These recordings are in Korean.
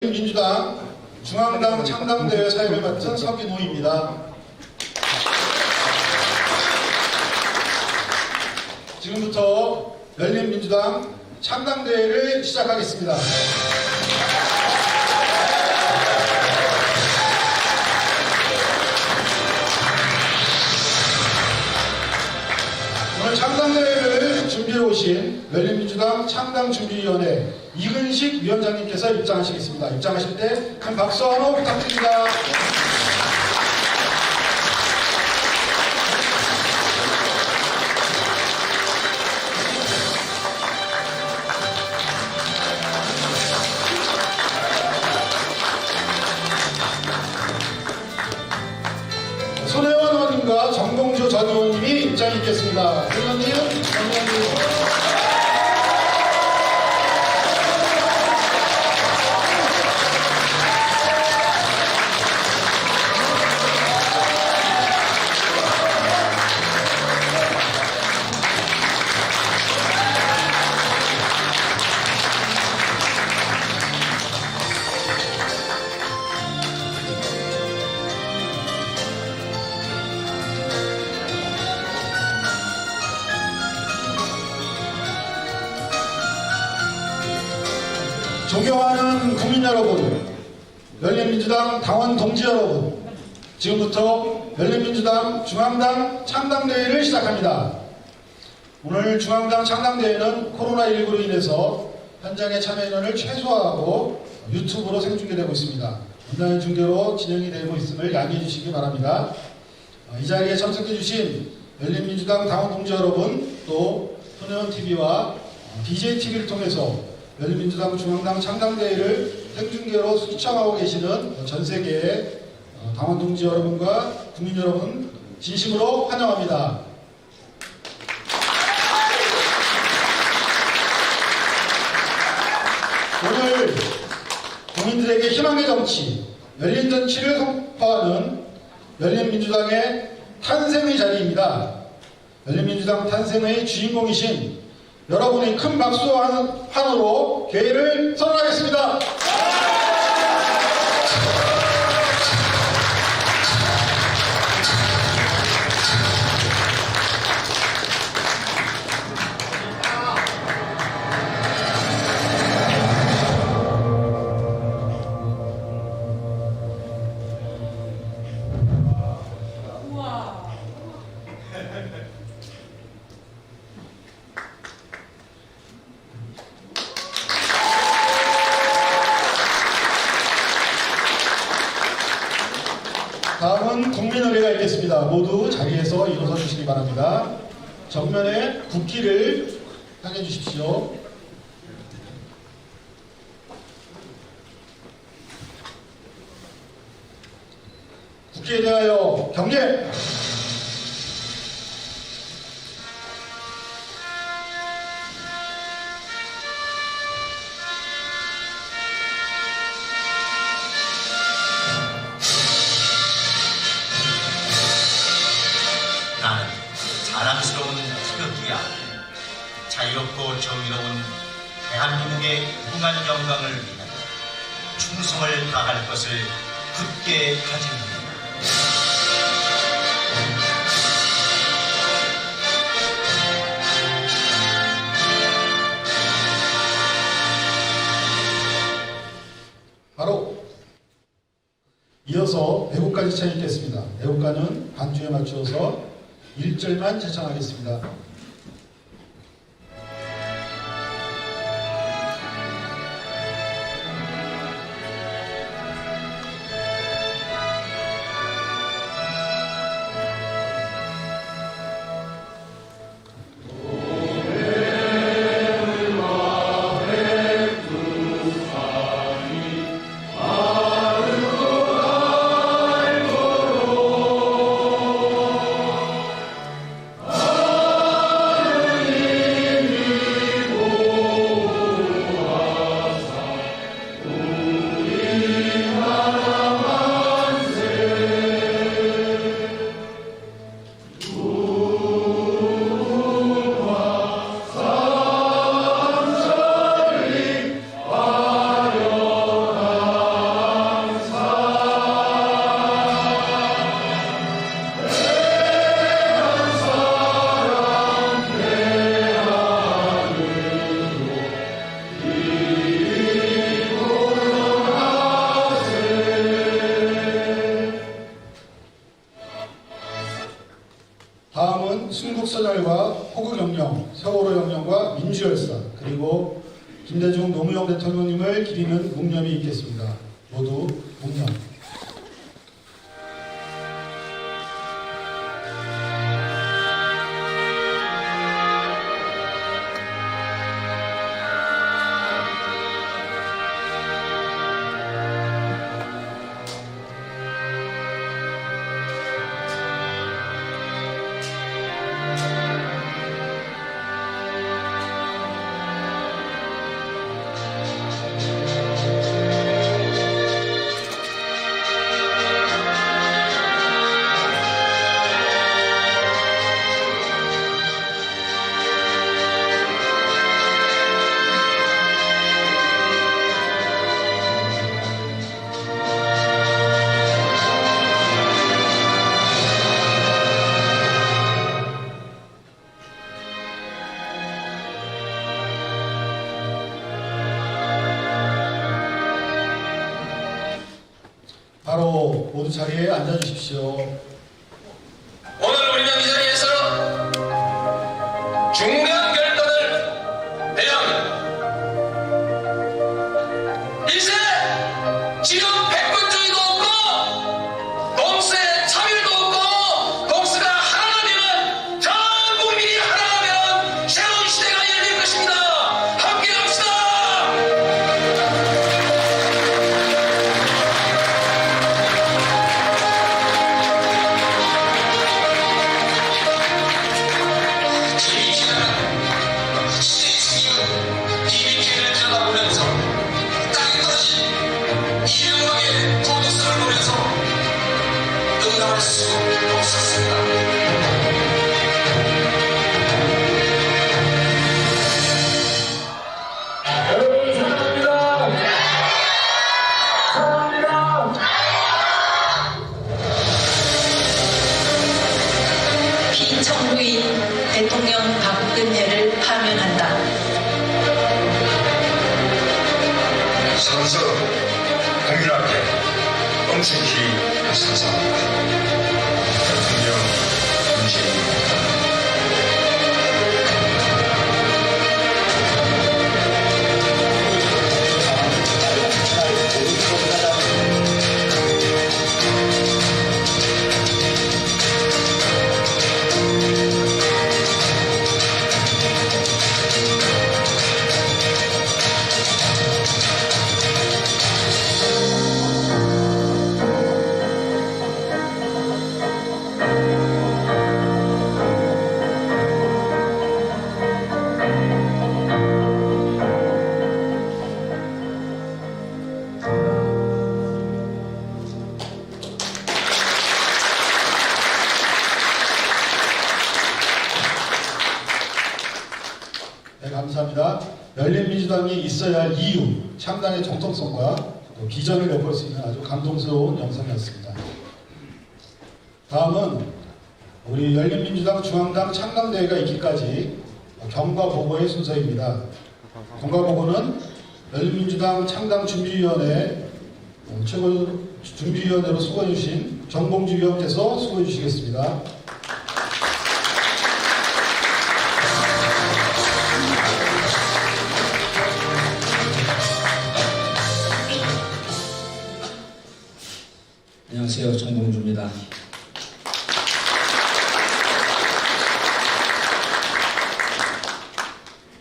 민주당 중앙당 창당대회 사회를 맡은 서기노입니다. 지금부터 열린민주당 창당대회를 시작하겠습니다. 오늘 창당대회를 준비해 오신 열린민주당 창당준비위원회 이근식 위원장님께서 입장하시겠습니다. 입장하실 때 큰 박수 한번 부탁드립니다. 손혜원 의원님과 정봉주 전 의원님이 입장이 있겠습니다. 의원님, 정의원님. 존경하는 국민 여러분, 열린민주당 당원 동지 여러분, 지금부터 열린민주당 중앙당 창당대회를 시작합니다. 오늘 중앙당 창당대회는 코로나19로 인해서 현장의 참여 인원을 최소화하고 유튜브로 생중계되고 있습니다. 온라인 중계로 진행이 되고 있음을 양해해 주시기 바랍니다. 이 자리에 참석해 주신 열린민주당 당원 동지 여러분, 또 손혜원TV와 DJTV를 통해서 열린민주당 중앙당 창당대회를 생중계로 시청하고 계시는 전 세계의 당원 동지 여러분과 국민 여러분 진심으로 환영합니다. 오늘 국민들에게 희망의 정치, 열린 정치를 선포하는 열린민주당의 탄생의 자리입니다. 열린민주당 탄생의 주인공이신 여러분의 큰 박수와 환호로 개회를 선언하겠습니다. 다음은 국민의례가 있겠습니다. 모두 자리에서 일어서 주시기 바랍니다. 정면에 국기를 향해 주십시오. 국기에 대하여 경례! 나는 자랑스러운 태극기야. 자유롭고 정의로운 대한민국의 무궁한 영광을 위하여 충성을 다할 것을 굳게 다짐합니다. 바로 이어서 애국가를 찬양하겠습니다. 애국가는 반주에 맞추어서 1절만 제창하겠습니다. 혁명, 세월호 혁명과 민주열사, 그리고 김대중 노무현 대통령님을 기리는 묵념이 있겠습니다. 모두 묵념. 바로 모두 자리에 앉아주십시오. 오늘 우리는 이 자리에서 중대한 결단을 내야 합니다. 일세 지금 백분주의도 없고 공세 차별도 없고 공수가 하나가 되면 전 국민이 하나가 되는 새로운 시대가 열릴 것입니다. 함께 합시다. BBK를 들여다보면서 땅에 떨어진 이명박의 도덕성을 보면서 응답할 수 없었습니다. 여러분 사랑합니다. 사랑합니다. 비정부인 대통령 박근혜를 파면한다. 선서 국민 앞에 엉성히 선서합니다. 대통령 문재인입니다. 네, 감사합니다. 열린민주당이 있어야 할 이유, 창당의 정통성과 또 비전을 내볼 수 있는 아주 감동스러운 영상이었습니다. 다음은 우리 열린민주당 중앙당 창당대회가 있기까지 경과보고의 순서입니다. 경과보고는 열린민주당 창당준비위원회 최고 준비위원회로 수고해주신 정봉주 위원께서 수고해주시겠습니다. 안녕하세요. 정봉주입니다.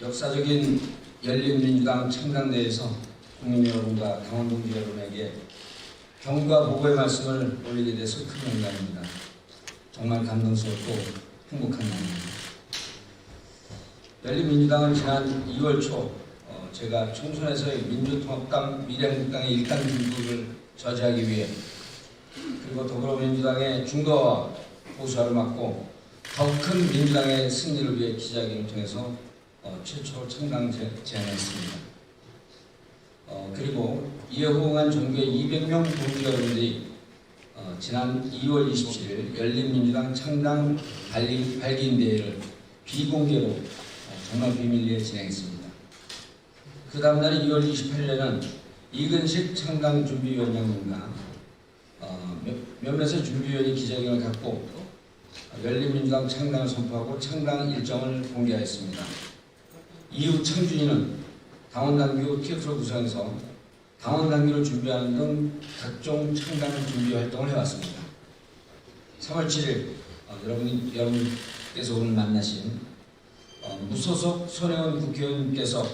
역사적인 열린민주당 창당대회에서 국민 여러분과 당원 동지 여러분에게 경과보고의 말씀을 올리게 돼서 큰 영광입니다. 정말 감동스럽고 행복한 날입니다. 열린민주당은 지난 2월 초 제가 총선에서의 민주통합당 미래한국당의 일당 중국을 저지하기 위해 그리고 더불어민주당의 중도와 보수화를 막고 더욱 큰 민주당의 승리를 위해 기자회견을 통해서 최초 창당 제안했습니다. 그리고 이에 호응한 전국의 200명 동지 여러분들이 지난 2월 27일 열린민주당 창당 발기인 대회를 비공개로 정말 비밀리에 진행했습니다. 그 다음날 2월 28일에는 이근식 창당준비위원장님과 몇몇의 준비위원이 기자회견을 갖고 열린민주당 창당을 선포하고 창당 일정을 공개하였습니다. 이후 청준이는 당원당규 TF를 구성해서 당원당규를 준비하는 등 각종 창당 준비 활동을 해왔습니다. 3월 7일 여러분께서 오늘 만나신 무소속 손혜원 국회의원님께서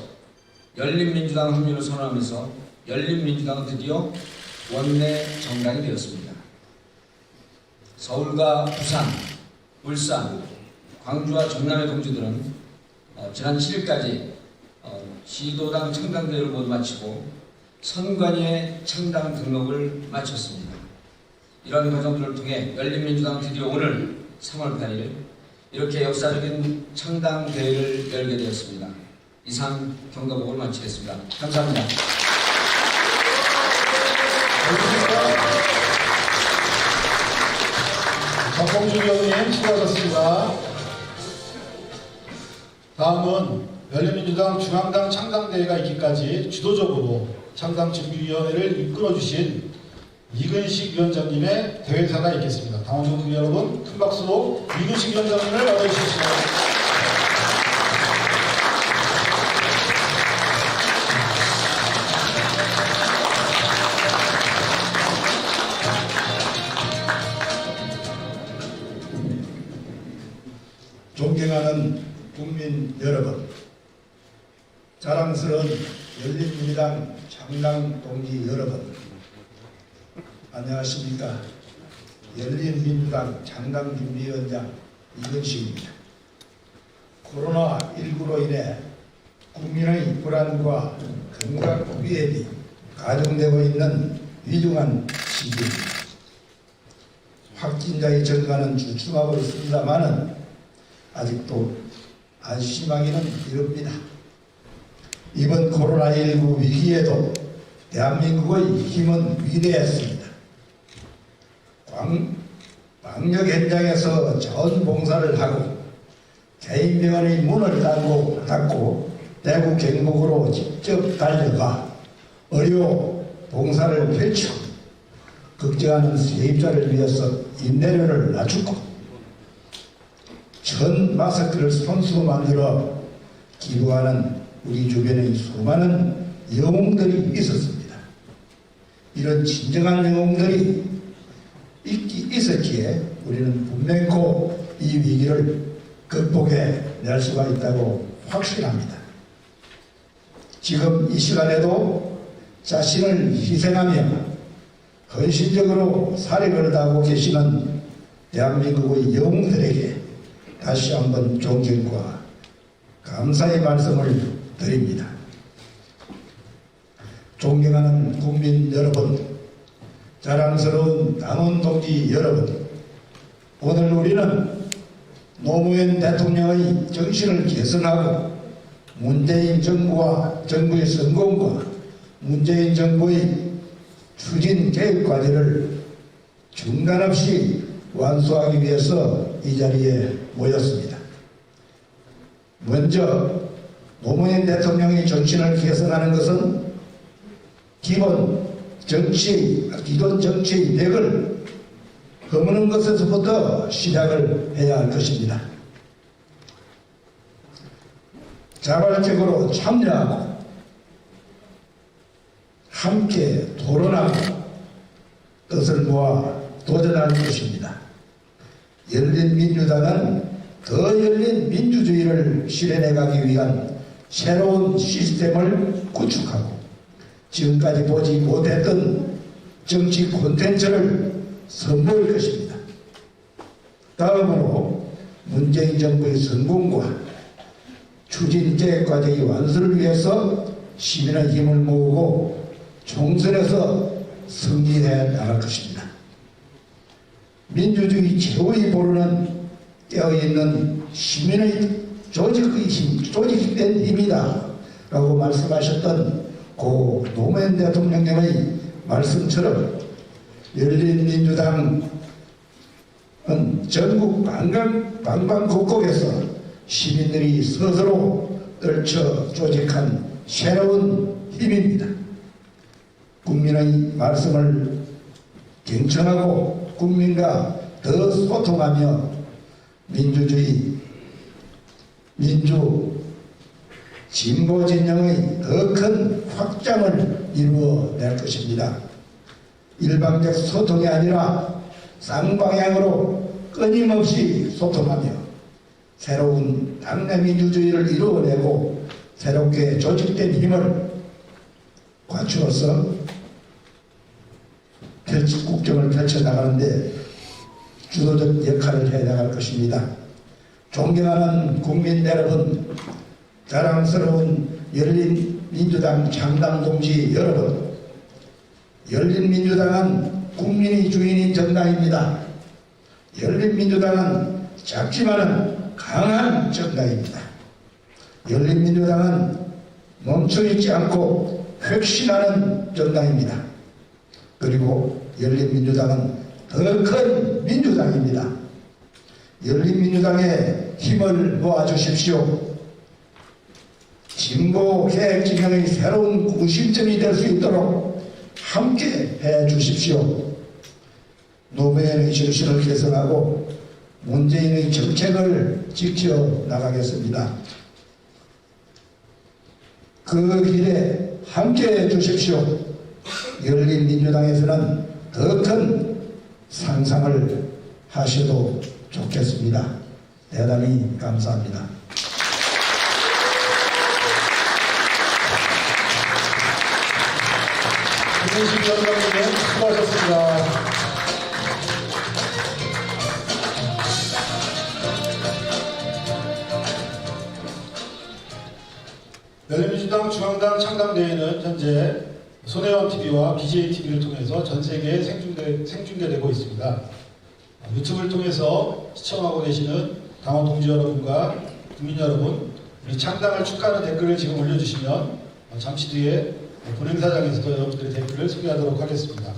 열린민주당 합류를 선언하면서 열린민주당은 드디어 원내 정당이 되었습니다. 서울과 부산, 울산, 광주와 전남의 동지들은 지난 7일까지 시도당 창당대회를 모두 마치고 선관위의 창당 등록을 마쳤습니다. 이런 과정들을 통해 열린민주당은 드디어 오늘 3월 8일 이렇게 역사적인 창당대회를 열게 되었습니다. 이상 경과복을 마치겠습니다. 감사합니다. 박봉주 의원님 수고하셨습니다. 다음은 열린민주당 중앙당 창당대회가 있기까지 주도적으로 창당준비위원회를 이끌어주신 이근식 위원장님의 대회사가 있겠습니다. 당원 동지 여러분, 큰 박수로 이근식 위원장님을 맞아주십시오. 존경하는 국민 여러분, 자랑스러운 열린민주당 창당 동지 여러분, 안녕하십니까. 열린민주당 창당준비위원장 이근식입니다. 코로나19로 인해 국민의 불안과 건강 위협이 가중되고 있는 위중한 시기입니다. 확진자의 증가는 주춤하고 있습니다마는 아직도 안심하기는 이릅니다. 이번 코로나19 위기에도 대한민국의 힘은 위대했습니다. 방역 현장에서 자원봉사를 하고 개인병원의 문을 닫고 대구 경북으로 직접 달려가 의료 봉사를 펼쳐 걱정하는 세입자를 위해서 임대료를 낮추고 천 마스크를 손수 만들어 기부하는 우리 주변의 수많은 영웅들이 있었습니다. 이런 진정한 영웅들이 있었기에 우리는 분명코 이 위기를 극복해낼 수가 있다고 확신합니다. 지금 이 시간에도 자신을 희생하며 헌신적으로 사력을 다하고 계시는 대한민국의 영웅들에게 다시 한번 존경과 감사의 말씀을 드립니다. 존경하는 국민 여러분, 자랑스러운 당원 동지 여러분, 오늘 우리는 노무현 대통령의 정신을 계승하고 문재인 정부의 성공과 문재인 정부의 추진 계획 과제를 중단 없이 완수하기 위해서 이 자리에 모였습니다. 먼저 노무현 대통령의 정신을 개선하는 것은 기존 정치의 맥을 허무는 것에서부터 시작을 해야 할 것입니다. 자발적으로 참여하고 함께 토론하고 뜻을 모아 도전할 것입니다. 열린민주당은 더 열린 민주주의를 실현해가기 위한 새로운 시스템을 구축하고 지금까지 보지 못했던 정치 콘텐츠를 선보일 것입니다. 다음으로 문재인 정부의 성공과 추진 계획 과제의 완수를 위해서 시민의 힘을 모으고 총선에서 승리해 나갈 것입니다. 민주주의 최후의 보루는 깨어있는 시민의 조직된 힘이다 라고 말씀하셨던 고 노무현 대통령님의 말씀처럼 열린민주당은 전국 방방곡곡에서 시민들이 스스로 떨쳐 조직한 새로운 힘입니다. 국민의 말씀을 경청하고 국민과 더 소통하며 민주주의, 민주, 진보 진영의 더 큰 확장을 이루어낼 것입니다. 일방적 소통이 아니라 쌍방향으로 끊임없이 소통하며 새로운 당내 민주주의를 이루어내고 새롭게 조직된 힘을 갖추어서 국정을 펼쳐나가는데 주도적 역할을 해나갈 것입니다. 존경하는 국민 여러분, 자랑스러운 열린민주당 창당 동지 여러분, 열린민주당은 국민이 주인인 정당입니다. 열린민주당은 작지만은 강한 정당입니다. 열린민주당은 멈춰있지 않고 획신하는 정당입니다. 그리고 열린민주당은 더 큰 민주당입니다. 열린민주당의 힘을 모아주십시오. 진보 계획 진영의 새로운 구심점이 될 수 있도록 함께 해주십시오. 노무현의 정신을 개선하고 문재인의 정책을 지켜나가겠습니다. 그 길에 함께 해주십시오. 열린민주당에서는 더 큰 상상을 하셔도 좋겠습니다. 대단히 감사합니다. 김현식 위원장님 수고하셨습니다. 열린민주당 중앙당 창당대회는 현재 손혜원 TV와 BJ TV를 통해서 전 세계에 생중계되고 있습니다. 유튜브를 통해서 시청하고 계시는 당원 동지 여러분과 국민 여러분, 우리 창당을 축하하는 댓글을 지금 올려주시면 잠시 뒤에 본행사장에서도 여러분들의 댓글을 소개하도록 하겠습니다.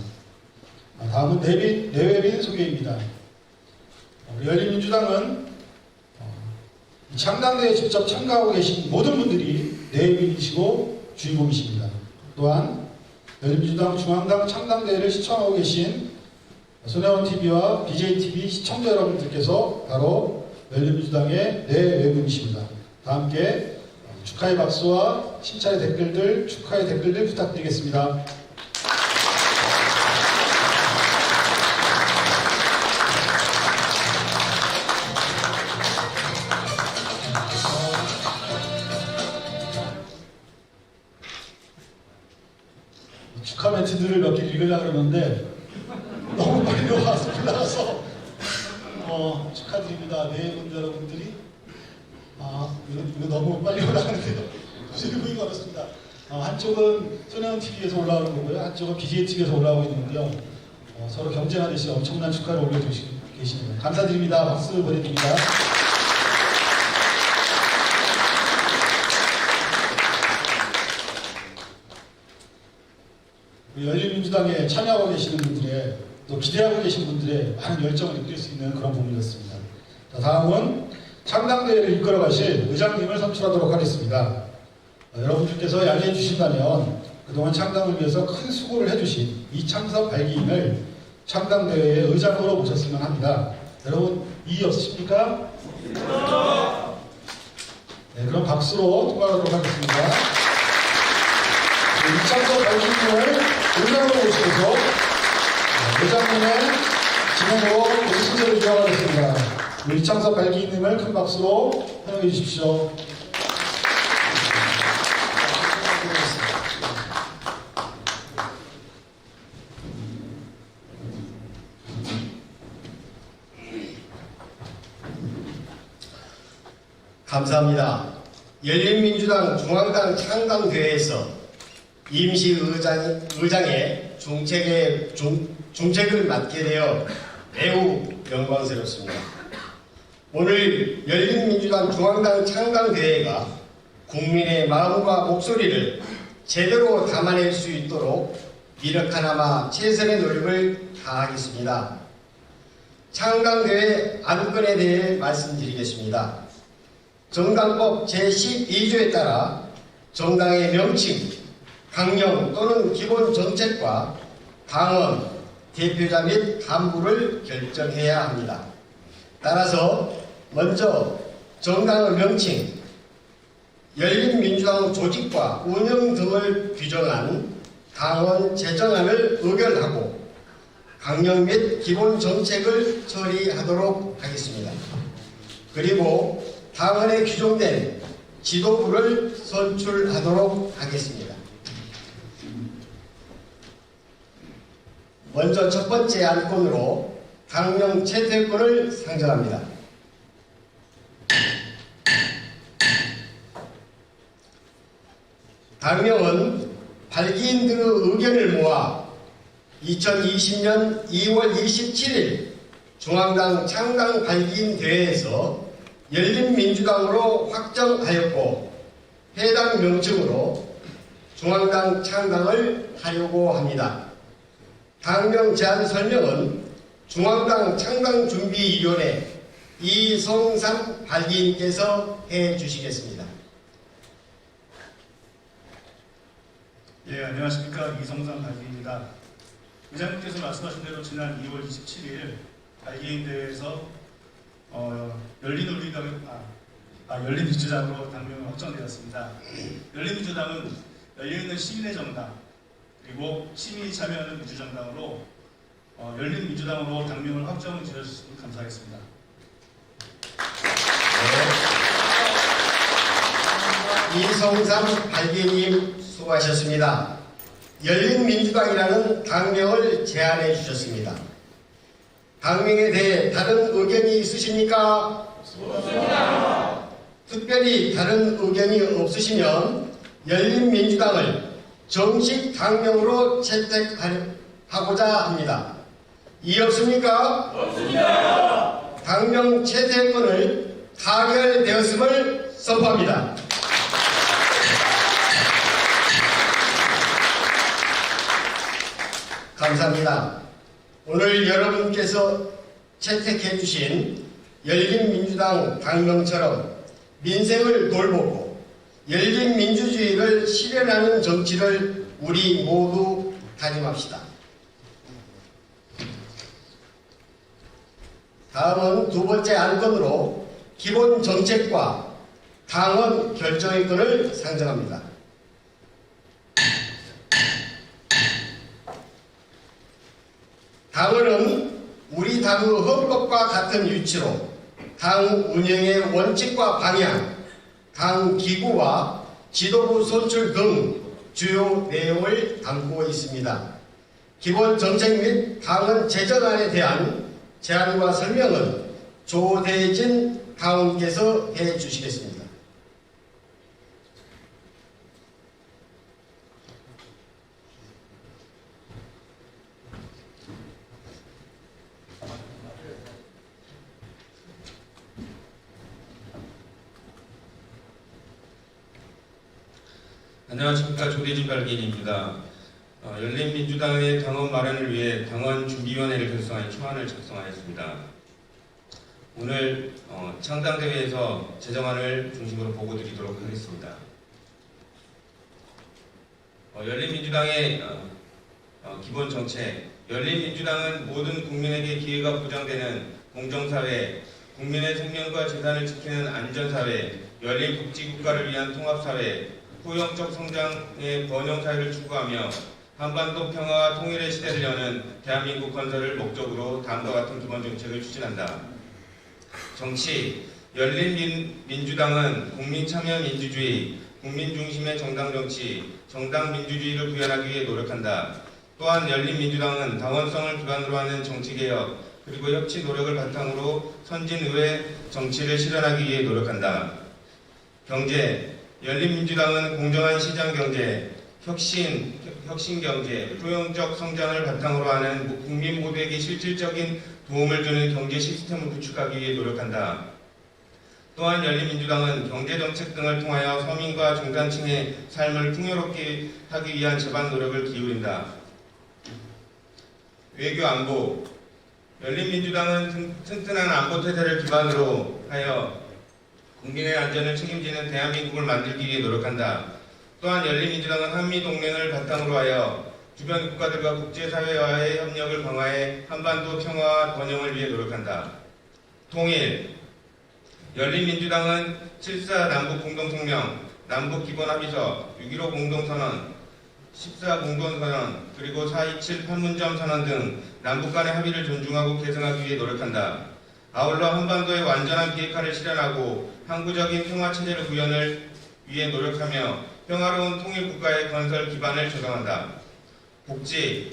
다음은 내외빈 소개입니다. 우리 열린민주당은 창당대회에 직접 참가하고 계신 모든 분들이 내외빈이시고 주인공이십니다. 또한 열린민주당 중앙당 창당대회를 시청하고 계신 손혜원 TV와 BJ TV 시청자 여러분들께서 바로 열린민주당의 내외분이십니다. 다 함께 축하의 박수와 칭찬의 댓글들, 축하의 댓글들 부탁드리겠습니다. 축하 멘트들을 몇 개 읽으려고 그러는데 너무 빨리 올라가서 축하드립니다. 네 분 여러분들이 이거 너무 빨리 올라가는데요. 도저히 보기가 어렵습니다. 한쪽은 손혜원 TV에서 올라오는 거고요. 한쪽은 BJ TV에서 올라오고 있는데요. 서로 경쟁하듯이 엄청난 축하를 올려주시고 계십니다. 감사드립니다. 박수 보내드립니다. 열린민주당에 참여하고 계시는 분들의 또 기대하고 계신 분들의 많은 열정을 느낄 수 있는 그런 부분이었습니다. 자, 다음은 창당대회를 이끌어 가실 의장님을 선출하도록 하겠습니다. 여러분들께서 양해해 주신다면 그동안 창당을 위해서 큰 수고를 해주신 이창섭 발기인을 창당대회의 의장으로 모셨으면 합니다. 여러분 이의 없으십니까? 네, 그럼 박수로 통과하도록 하겠습니다. 이창섭 발기인을 의장으로 모시고서 의장님의 진행으로 우리 순서를 이어가겠습니다. 우리 이창섭 발기인님을 큰 박수로 환영해 주십시오. 감사합니다. 열린민주당 중앙당 창당대회에서 임시의장의 중책을 맡게 되어 매우 영광스럽습니다. 오늘 열린민주당 중앙당 창당대회가 국민의 마음과 목소리를 제대로 담아낼 수 있도록 이력하나마 최선의 노력을 다하겠습니다. 창당대회 안건에 대해 말씀드리겠습니다. 정당법 제12조에 따라 정당의 명칭, 강령 또는 기본 정책과 당원, 대표자 및 간부를 결정해야 합니다. 따라서 먼저 정당의 명칭, 열린민주당 조직과 운영 등을 규정한 당원 제정안을 의결하고 강령 및 기본 정책을 처리하도록 하겠습니다. 그리고 당원에 규정된 지도부를 선출하도록 하겠습니다. 먼저 첫 번째 안건으로 당명 채택권을 상정합니다. 당명은 발기인들의 의견을 모아 2020년 2월 27일 중앙당 창당 발기인 대회에서 열린민주당으로 확정하였고 해당 명칭으로 중앙당 창당을 하려고 합니다. 당명 제안 설명은 중앙당 창당준비위원회 이성삼 발기인께서 해주시겠습니다. 예, 안녕하십니까. 이성삼 발기인입니다. 의장님께서 말씀하신 대로 지난 2월 27일 발기인 대회에서 열린민주당으로 당명이 확정되었습니다. 열린민주당은 열려있는 시민의 정당 그리고 시민이 참여하는 민주정당으로 열린민주당으로 당명을 확정 지어주시면 감사하겠습니다. 이성삼 발기인님 수고하셨습니다. 열린민주당이라는 당명을 제안해 주셨습니다. 당명에 대해 다른 의견이 있으십니까? 없습니다. 특별히 다른 의견이 없으시면 열린민주당을 정식 당명으로 채택하고자 합니다. 이의 없습니까? 없습니다. 당명 채택권을 타결되었음을 선포합니다. 감사합니다. 오늘 여러분께서 채택해 주신 열린민주당 당명처럼 민생을 돌보고 열린민주주의를 실현하는 정치를 우리 모두 다짐합시다. 다음은 두 번째 안건으로 기본 정책과 당원 결정권을 상정합니다. 당원은 우리 당의 헌법과 같은 위치로 당 운영의 원칙과 방향, 당 기구와 지도부 선출 등 주요 내용을 담고 있습니다. 기본 정책 및 당원 제정안에 대한 제안과 설명은 조대진 당원께서 해 주시겠습니다. 안녕하십니까. 조대진 발기인입니다. 열린민주당의 당원 마련을 위해 당원준비위원회를 결성하여 초안을 작성하였습니다. 오늘 창당대회에서 제정안을 중심으로 보고드리도록 하겠습니다. 열린민주당의 기본 정책. 열린민주당은 모든 국민에게 기회가 보장되는 공정사회, 국민의 생명과 재산을 지키는 안전사회, 열린 복지국가를 위한 통합사회, 포용적 성장의 번영사회를 추구하며 한반도 평화와 통일의 시대를 여는 대한민국 건설을 목적으로 다음과 같은 기본 정책을 추진한다. 정치. 열린민주당은 국민참여민주주의, 국민중심의 정당정치, 정당민주주의를 구현하기 위해 노력한다. 또한 열린민주당은 당원성을 기반으로 하는 정치개혁, 그리고 협치 노력을 바탕으로 선진의회 정치를 실현하기 위해 노력한다. 경제. 열린민주당은 공정한 시장경제, 혁신경제, 포용적 성장을 바탕으로 하는 국민 모두에게 실질적인 도움을 주는 경제 시스템을 구축하기 위해 노력한다. 또한 열린민주당은 경제정책 등을 통하여 서민과 중산층의 삶을 풍요롭게 하기 위한 제반 노력을 기울인다. 외교안보. 열린민주당은 튼튼한 안보태세를 기반으로 하여 국민의 안전을 책임지는 대한민국을 만들기 위해 노력한다. 또한 열린민주당은 한미동맹을 바탕으로 하여 주변 국가들과 국제사회와의 협력을 강화해 한반도 평화와 번영을 위해 노력한다. 통일. 열린민주당은 7.4 남북공동성명, 남북기본합의서, 6.15 공동선언, 14 공동선언, 그리고 4.27 판문점 선언 등 남북 간의 합의를 존중하고 계승하기 위해 노력한다. 아울러 한반도의 완전한 비핵화를 실현하고 항구적인 평화체제를 구현을 위해 노력하며 평화로운 통일국가의 건설 기반을 조성한다. 복지,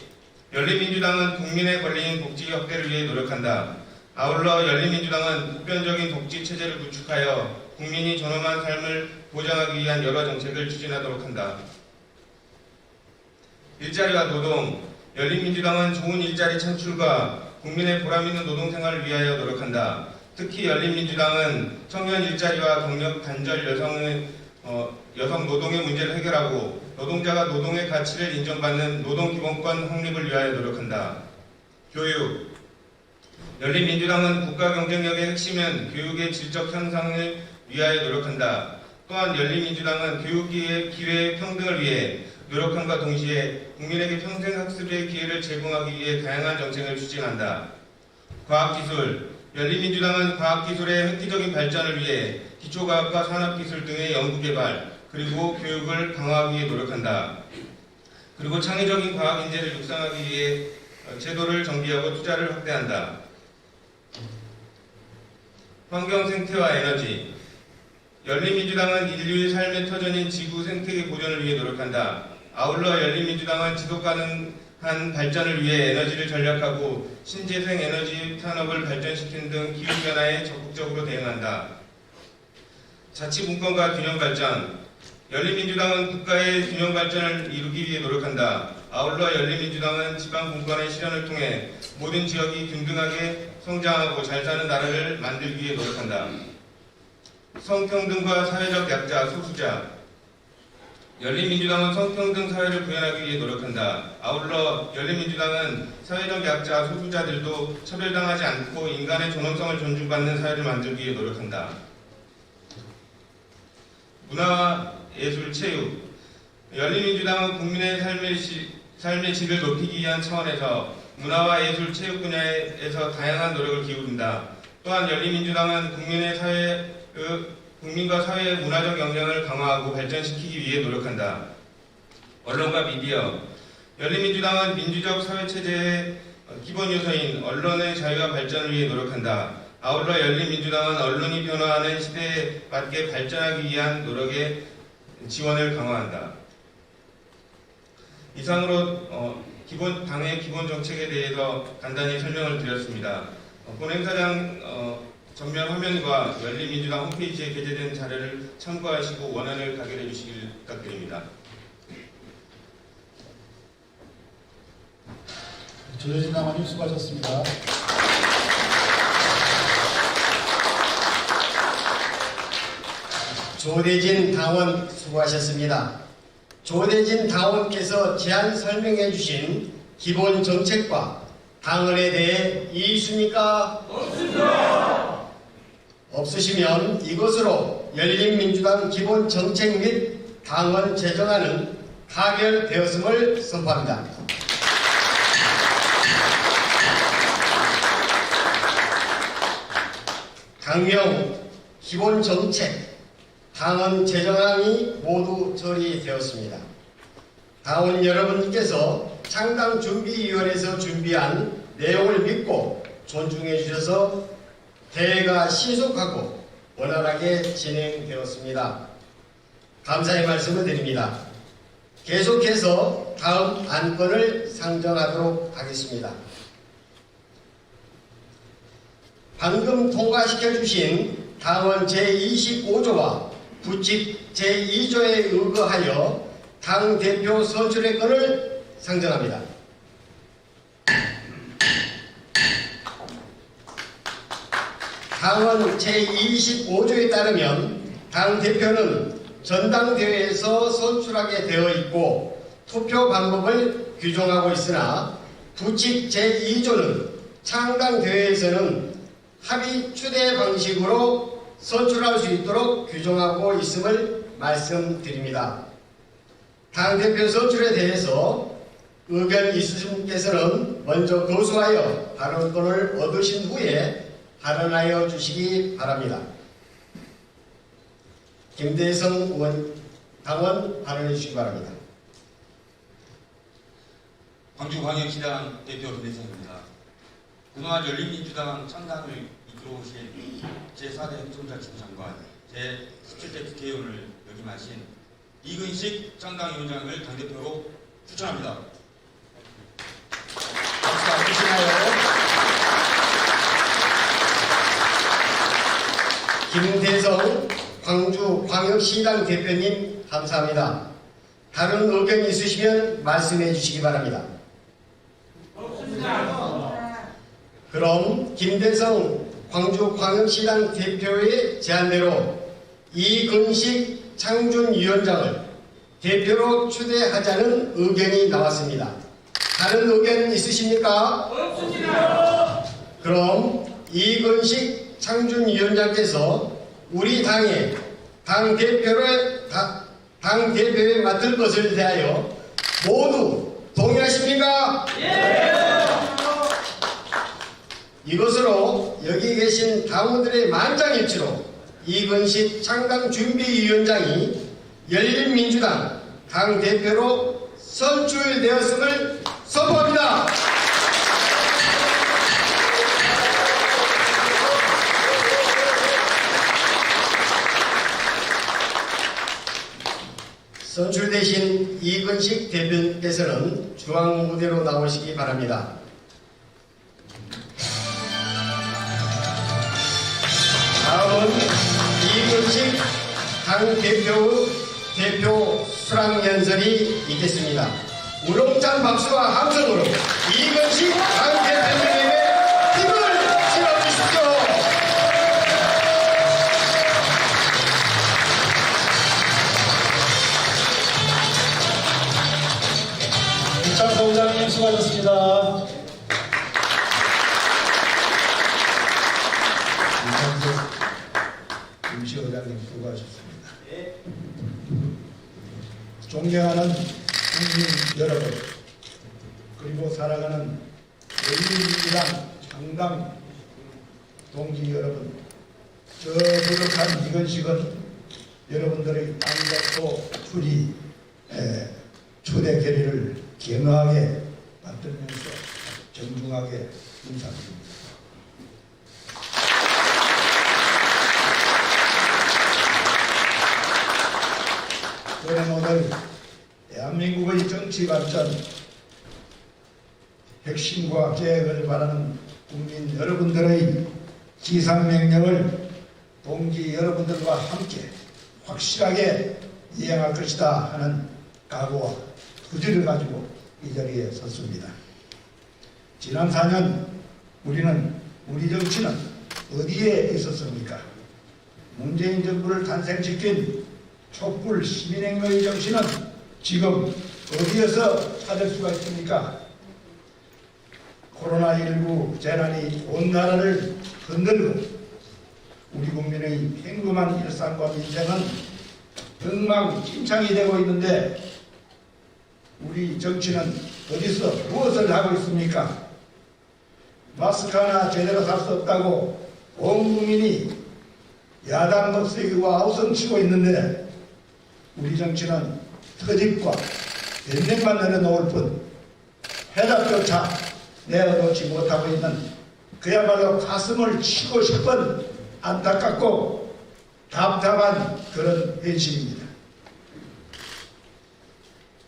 열린민주당은 국민의 권리인 복지 확대를 위해 노력한다. 아울러 열린민주당은 보편적인 복지 체제를 구축하여 국민이 존엄한 삶을 보장하기 위한 여러 정책을 추진하도록 한다. 일자리와 노동, 열린민주당은 좋은 일자리 창출과 국민의 보람있는 노동생활을 위하여 노력한다. 특히 열린민주당은 청년 일자리와 경력 단절 여성 노동의 문제를 해결하고 노동자가 노동의 가치를 인정받는 노동기본권 확립을 위하여 노력한다. 교육, 열린민주당은 국가 경쟁력의 핵심은 교육의 질적 향상을 위하여 노력한다. 또한 열린민주당은 교육 기회의 평등을 위해 노력함과 동시에 국민에게 평생 학습의 기회를 제공하기 위해 다양한 정책을 추진한다. 과학기술, 열린민주당은 과학기술의 획기적인 발전을 위해 기초과학과 산업기술 등의 연구개발 그리고 교육을 강화하기 위해 노력한다. 그리고 창의적인 과학 인재를 육성하기 위해 제도를 정비하고 투자를 확대한다. 환경, 생태와 에너지, 열린민주당은 인류의 삶의 터전인 지구 생태계 보존을 위해 노력한다. 아울러 열린민주당은 지속가능한 발전을 위해 에너지를 전략하고 신재생 에너지 산업을 발전시키는 등 기후변화에 적극적으로 대응한다. 자치분권과 균형발전, 열린민주당은 국가의 균형발전을 이루기 위해 노력한다. 아울러 열린민주당은 지방분권의 실현을 통해 모든 지역이 균등하게 성장하고 잘 사는 나라를 만들기 위해 노력한다. 성평등과 사회적 약자, 소수자, 열린민주당은 성평등 사회를 구현하기 위해 노력한다. 아울러 열린민주당은 사회적 약자, 소수자들도 차별당하지 않고 인간의 존엄성을 존중받는 사회를 만들기 위해 노력한다. 문화와 예술, 체육, 열린민주당은 국민의 삶의 질을 높이기 위한 차원에서 문화와 예술, 체육 분야에서 다양한 노력을 기울인다. 또한 열린민주당은 국민과 사회의 문화적 역량을 강화하고 발전시키기 위해 노력한다. 언론과 미디어, 열린민주당은 민주적 사회체제의 기본 요소인 언론의 자유와 발전을 위해 노력한다. 아울러 열린민주당은 언론이 변화하는 시대에 맞게 발전하기 위한 노력에 지원을 강화한다. 이상으로 당의 기본 정책에 대해서 간단히 설명을 드렸습니다. 본행사장 전면 화면과 열린민주당 홈페이지에 게재된 자료를 참고하시고 원안을 가결해 주시길 부탁드립니다. 조대진 당원님 수고하셨습니다. 조대진 당원 수고하셨습니다. 조대진 당원께서 제안 설명해 주신 기본 정책과 당헌에 대해 이의 있습니까? 없습니다. 없으시면 이것으로 열린민주당 기본 정책 및 당헌 제정안은 가결되었음을 선포합니다. 당명, 기본 정책, 당헌 제정안이 모두 처리되었습니다. 당원 여러분께서 창당준비위원회에서 준비한 내용을 믿고 존중해 주셔서 대회가 신속하고 원활하게 진행되었습니다. 감사의 말씀을 드립니다. 계속해서 다음 안건을 상정하도록 하겠습니다. 방금 통과시켜 주신 당헌 제25조와 부칙 제2조에 의거하여 당대표 선출의 건을 상정합니다. 당헌 제25조에 따르면 당대표는 전당대회에서 선출하게 되어 있고 투표 방법을 규정하고 있으나 부칙 제2조는 창당대회에서는 합의 추대 방식으로 선출할 수 있도록 규정하고 있음을 말씀드립니다. 당대표 선출에 대해서 의견 있으신 분께서는 먼저 거수하여 발언권을 얻으신 후에 발언하여 주시기 바랍니다. 김대성 의원 당원 발언해 주시기 바랍니다. 광주광역시당 대표 김대성입니다. 그동안 열린민주당 창당을 이끌어오신 제4대 행정자치부 장관, 제17대 국회의원을 역임하신 이근식 창당위원장을 당대표로 추천합니다. 박수 안 주시나요? 김대성 광주광역시당 대표님 감사합니다. 다른 의견 있으시면 말씀해 주시기 바랍니다. 그럼 김대성 광주광역시당 대표의 제안대로 이근식 창준위원장을 대표로 추대하자는 의견이 나왔습니다. 다른 의견 있으십니까? 없습니다. 그럼 이근식 창준위원장께서 우리 당의 당대표에 맡을 것을 대하여 모두 동의하십니까? 이것으로 여기 계신 당원들의 만장일치로 이근식 창당준비위원장이 열린민주당 당대표로 선출되었음을 선포합니다. 선출되신 이근식 대표께서는 중앙무대로 나오시기 바랍니다. 다음은 이근식 당대표의 대표 수락연설이 있겠습니다. 우렁찬 박수와 함성으로 이근식 당대표님에게 힘을 실어주십시오. 이창 소장님 수고하셨습니다. 임시의장님 수고하셨습니다. 존경하는 국민 여러분, 그리고 사랑하는 열린민주당 창당 동지 여러분, 저 부족한 이근식은 여러분들의 반갑고 초대 결의를 겸허하게 받들면서 정중하게 인사드립니다. 저는 오늘 대한민국의 정치 발전 핵심과 계획을 바라는 국민 여러분들의 지상명령을 동지 여러분들과 함께 확실하게 이행할 것이다 하는 각오와 의지를 가지고 이 자리에 섰습니다. 지난 4년 우리 정치는 어디에 있었습니까? 문재인 정부를 탄생시킨 촛불 시민행동의 정신은 지금 어디에서 찾을 수가 있습니까? 코로나19 재난이 온 나라를 흔들고 우리 국민의 평범한 일상과 민생은 엉망진창이 되고 있는데 우리 정치는 어디서 무엇을 하고 있습니까? 마스크 하나 제대로 살 수 없다고 온 국민이 야당 없애기와 아우성치고 있는데 우리 정치는 터집과 변명만 내려놓을 뿐 해답조차 내어놓지 못하고 있는 그야말로 가슴을 치고 싶은 안타깝고 답답한 그런 현실입니다.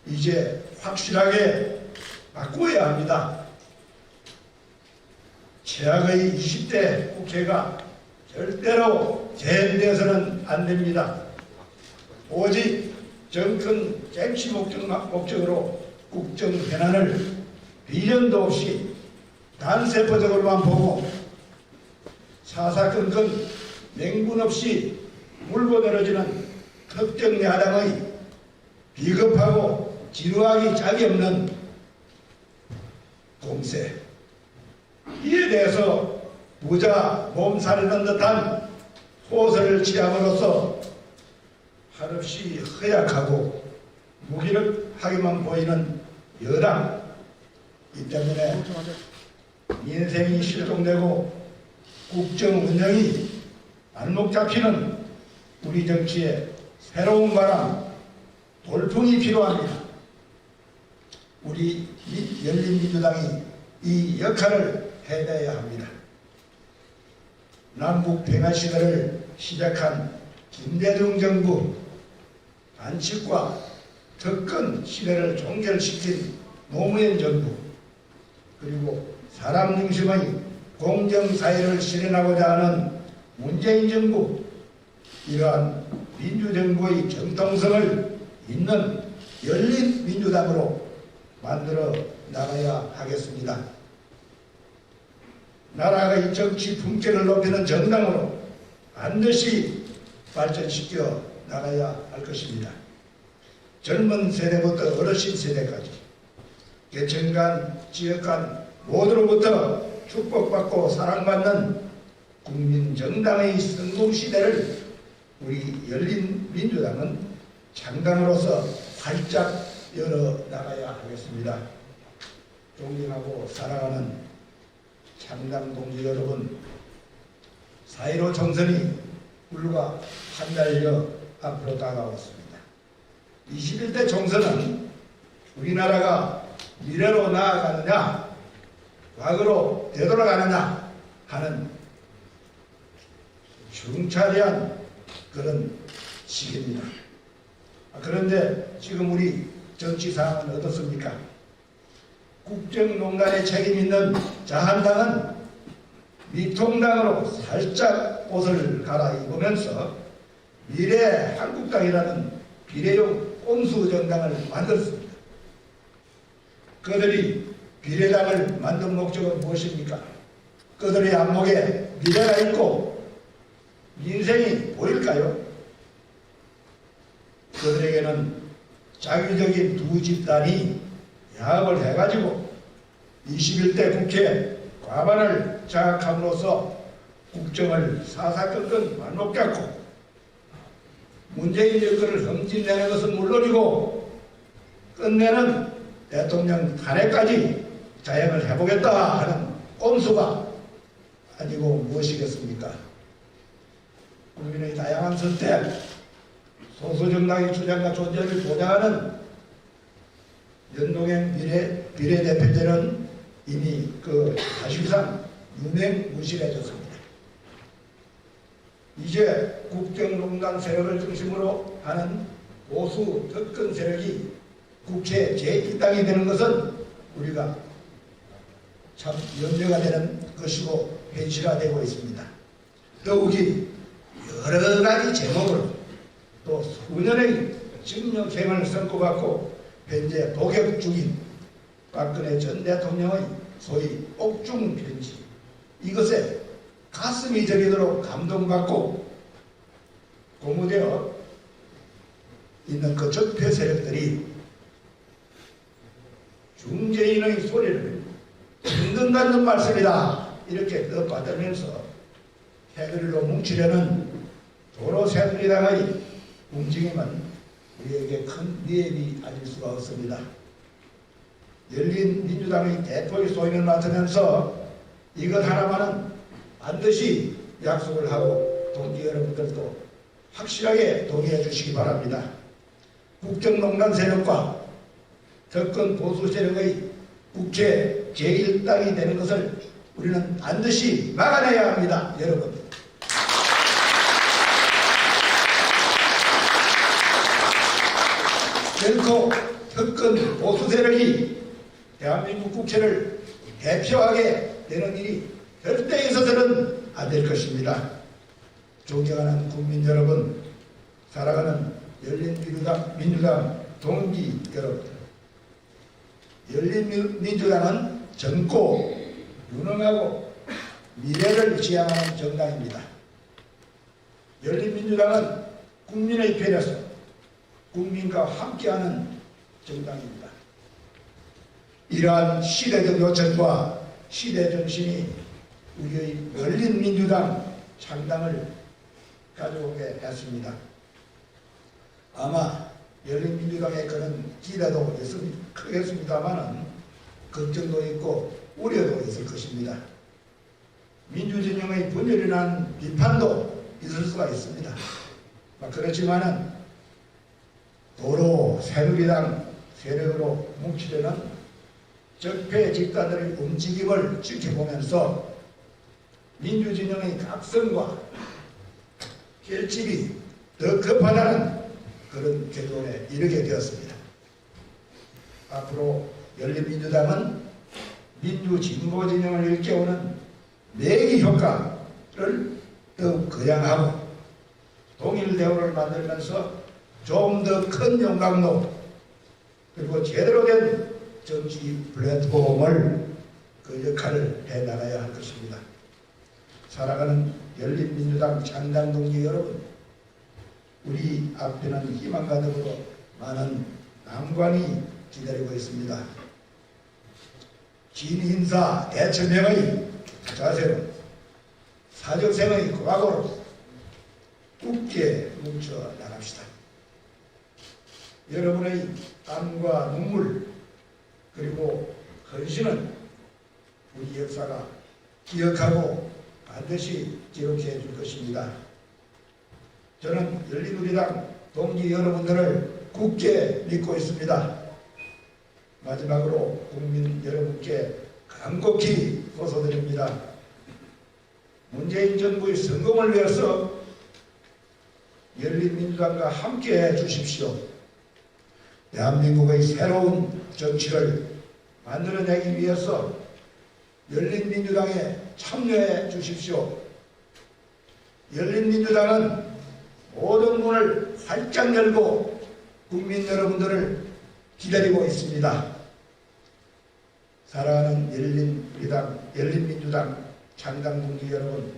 이제 확실하게 바꾸어야 합니다. 최악의 20대 국회가 절대로 재현되어서는 안 됩니다. 오직 정권 쟁취 목적으로 국정 현안을 비전도 없이 단세포적으로만 보고 사사건건 맹분 없이 물고 늘어지는 특정 야당의 비겁하고 지루하기 짝이 없는 공세, 이에 대해서 부자 몸살이는 듯한 호소를 취함으로써 한없이 허약하고 무기력하게만 보이는 여당, 이 때문에 인생이 실종되고 국정 운영이 발목 잡히는 우리 정치에 새로운 바람, 돌풍이 필요합니다. 우리 열린민주당이 이 역할을 해내야 합니다. 남북 평화 시대를 시작한 김대중 정부, 반칙과 특권 시대를 종결시킨 노무현 정부, 그리고 사람 중심의 공정사회를 실현하고자 하는 문재인 정부, 이러한 민주정부의 정통성을 잇는 열린 민주당으로 만들어 나가야 하겠습니다. 나라의 정치 품격을 높이는 정당으로 반드시 발전시켜 나가야 할 것입니다. 젊은 세대부터 어르신 세대까지 계층 간, 지역 간 모두로부터 축복받고 사랑받는 국민정당의 성공시대를 우리 열린민주당은 창당으로서 활짝 열어나가야 하겠습니다. 존경하고 사랑하는 창당 동지 여러분, 4.15 총선이 불과 한 달여 앞으로 다가왔습니다. 21대 총선은 우리나라가 미래로 나아가느냐, 과거로 되돌아가느냐 하는 중차대한 그런 시기입니다. 그런데 지금 우리 정치 상황은 어떻습니까? 국정농단에 책임 있는 자한당은 미통당으로 살짝 옷을 갈아입으면서 미래 한국당이라는 비례용 꼼수 정당을 만들었습니다. 그들이 비례당을 만든 목적은 무엇입니까? 그들의 안목에 미래가 있고 민생이 보일까요? 그들에게는 자기적인 두 집단이 야합을 해가지고 21대 국회 과반을 장악함으로써 국정을 사사건건 말못 갖고 문재인 정권을 흥진내는 것은 물론이고 끝내는 대통령 탄핵까지 자행을 해보겠다 하는 꼼수가 아니고 무엇이겠습니까? 국민의 다양한 선택, 소수정당의 주장과 존재를 보장하는 연동형 비례대표제는 이미 사실상 유명무실해졌습니다. 이제 국정농단 세력을 중심으로 하는 보수 특권 세력이 국회 제1당이 되는 것은 우리가 참 염려가 되는 것이고 현실화되고 있습니다. 더욱이 여러 가지 제목으로 또 수년의 징역행을 선고받고 현재 복역 중인 박근혜 전 대통령의 소위 옥중 편지, 이것에 가슴이 저리도록 감동받고 고무되어 있는 그 적폐 세력들이 중재인의 소리를 듣는다는 말씀이다 이렇게 떠받들면서 해그리로 뭉치려는 도로 새누리당의 움직임은 우리에게 큰 위협이 아닐 수가 없습니다. 열린민주당의 대표의 소임을 맡으면서 이것 하나만은 반드시 약속을 하고 동지 여러분들도 확실하게 동의해 주시기 바랍니다. 국정농단 세력과 특권 보수 세력의 국회 제1당이 되는 것을 우리는 반드시 막아내야 합니다. 여러분. 결코 특권 보수 세력이 대한민국 국회를 대표하게 되는 일이 절대 있어서는 안 될 것입니다. 존경하는 국민 여러분, 사랑하는 열린민주당 동지 여러분, 열린민주당은 젊고 유능하고 미래를 지향하는 정당입니다. 열린민주당은 국민의 편에서 국민과 함께하는 정당입니다. 이러한 시대적 요청과 시대 정신이 우리의 열린민주당 창당을 가져오게 했습니다. 아마 열린민주당의 그런 기대도 크겠습니다만 걱정도 있고 우려도 있을 것입니다. 민주진영의 분열이라는 비판도 있을 수가 있습니다. 그렇지만은 도로 새누리당 세력으로 뭉치려는 적폐 집단들의 움직임을 지켜보면서 민주진영의 각성과 결집이 더 급하다는 그런 결론에 이르게 되었습니다. 앞으로 열린민주당은 민주진보진영을 일깨우는 내기 효과를 더욱 거양하고 동일대우를 만들면서 좀 더 큰 용광로 그리고 제대로 된 정치 플랫폼을 그 역할을 해나가야 할 것입니다. 살아가는 열린민주당 창당 동지 여러분, 우리 앞에는 희망과 더불어 많은 난관이 기다리고 있습니다. 진인사 대처명의 자세로 사적생의 과거로 굳게 뭉쳐 나갑시다. 여러분의 땀과 눈물 그리고 헌신은 우리 역사가 기억하고 반드시 기록해 줄 것입니다. 저는 열린우리당 동지 여러분들을 굳게 믿고 있습니다. 마지막으로 국민 여러분께 간곡히 호소드립니다. 문재인 정부의 성공을 위해서 열린민주당과 함께해 주십시오. 대한민국의 새로운 정치를 만들어내기 위해서 열린민주당에 참여해 주십시오. 열린민주당은 모든 문을 활짝 열고 국민 여러분들을 기다리고 있습니다. 사랑하는 열린민주당 창당 동지 여러분,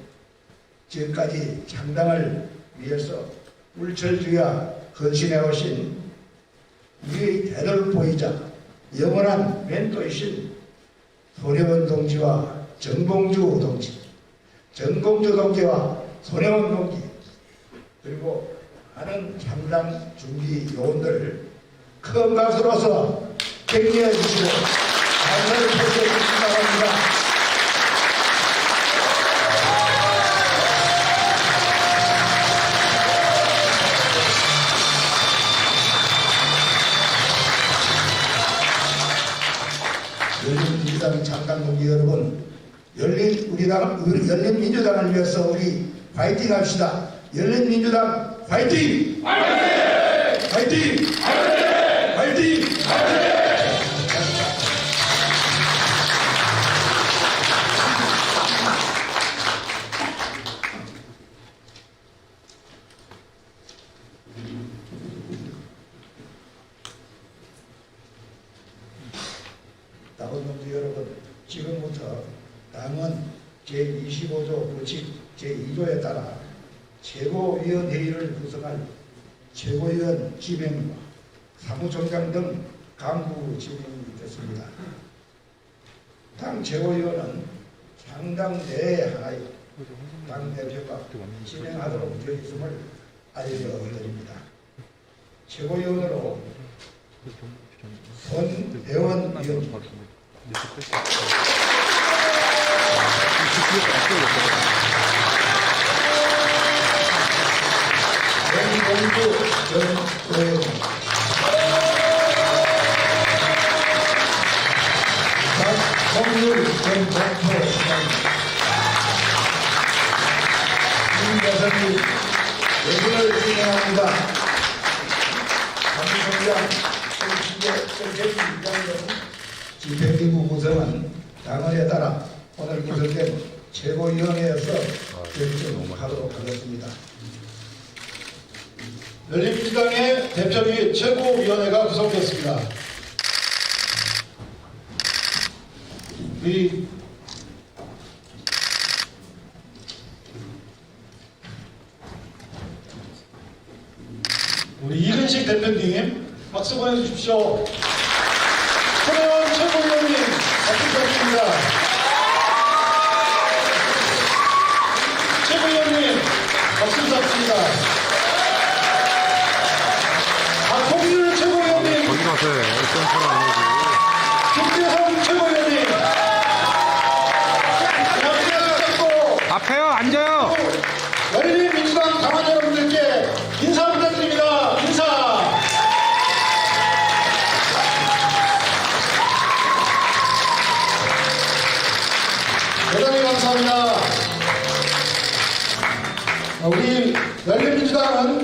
지금까지 창당을 위해서 울철주야 헌신해 오신 우리의 대들보이자 영원한 멘토이신 손혜원 동지와 정봉주 동지와 손혜원 동지, 그리고 많은 창당 준비 요원들을 큰 박수로서 격려해 주시고 감사를 표시해 주시기 바랍니다. 열린민주당 창당 동지 여러분, 열린민주당을 위해서 우리 파이팅 합시다. 열린민주당 파이팅! 파이팅! 파이팅! 파이팅! 당원 동지 여러분, 지금부터 당은 제25조 규칙 제2조에 따라 최고위원회의를 구성할 최고위원 지명과 사무총장 등 간부 지명이 됐습니다. 당 최고위원은 창당 내에 하나의 당대표가 진행하도록 되어 있음을 알려드립니다. 최고위원으로 손혜원 위원, 정봉주 전 의원, 박홍률 전 본부장님, 김대선이 예술을 진행합니다. 사무총장 집행기구 구성은 당헌에 따라 오늘 구성된 최고위원회에서 결정하도록 하겠습니다. 열린민주당의 대표비 최고위원회가 구성됐습니다. 우리 이근식 대표님 박수 보내주십시오. 손혜원 최고위원님 박수 부탁드립니다. 최고위원님 박수 부탁드립니다. 박홍률 최고위원님, 거기 가세요. 센터는 아니고. 김대성 최고위원님, 앞에요, 앉아요. 열린민주당 당원 여러분들께 인사 부탁드립니다. 인사. 감사합니다. 우리 열린민주당은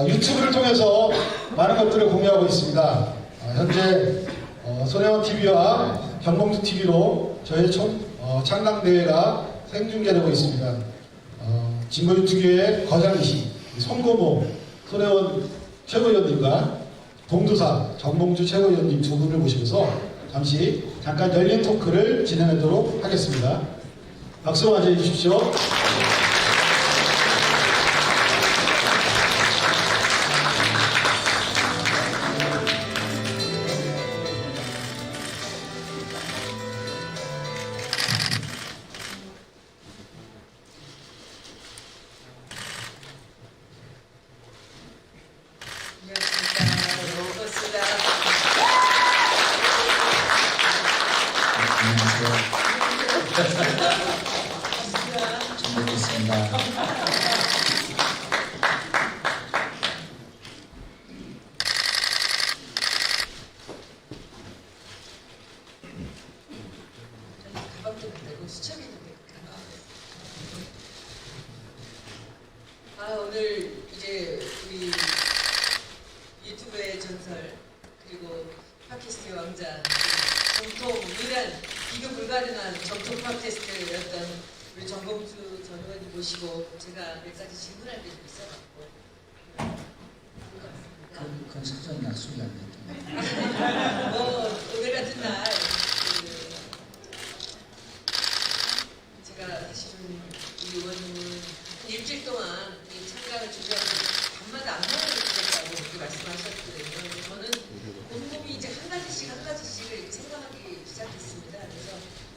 유튜브를 통해서 많은 것들을 공유하고 있습니다. 현재 손혜원 TV와 경봉주 TV로 저희 창당대회가 생중계되고 있습니다. 진보유튜브의 거장이신 손고모 손혜원 최고위원님과 봉도사 정봉주 최고위원님 두 분을 모시면서 잠깐 열린 토크를 진행하도록 하겠습니다. 박수로 맞이해 주십시오. 오늘 이제 우리 유튜브의 전설 그리고 팟캐스트의 왕자 정통 유일한 비교 불가능한 정통 팟캐스트였던 우리 정봉주 전 의원님 모시고 제가 몇 가지 질문할 게 좀 있어갖고 그건 사전 약속이 안 됐던 오늘 같은 날 제가 사실은 우리 의원님은 일주일 동안 이 참가를 준비하고 밤마다 안녕을 드렸다고 그렇게 말씀하셨거든요. 저는 곰곰이 이제 한 가지씩을 이렇게 생각하기 시작했습니다. 그래서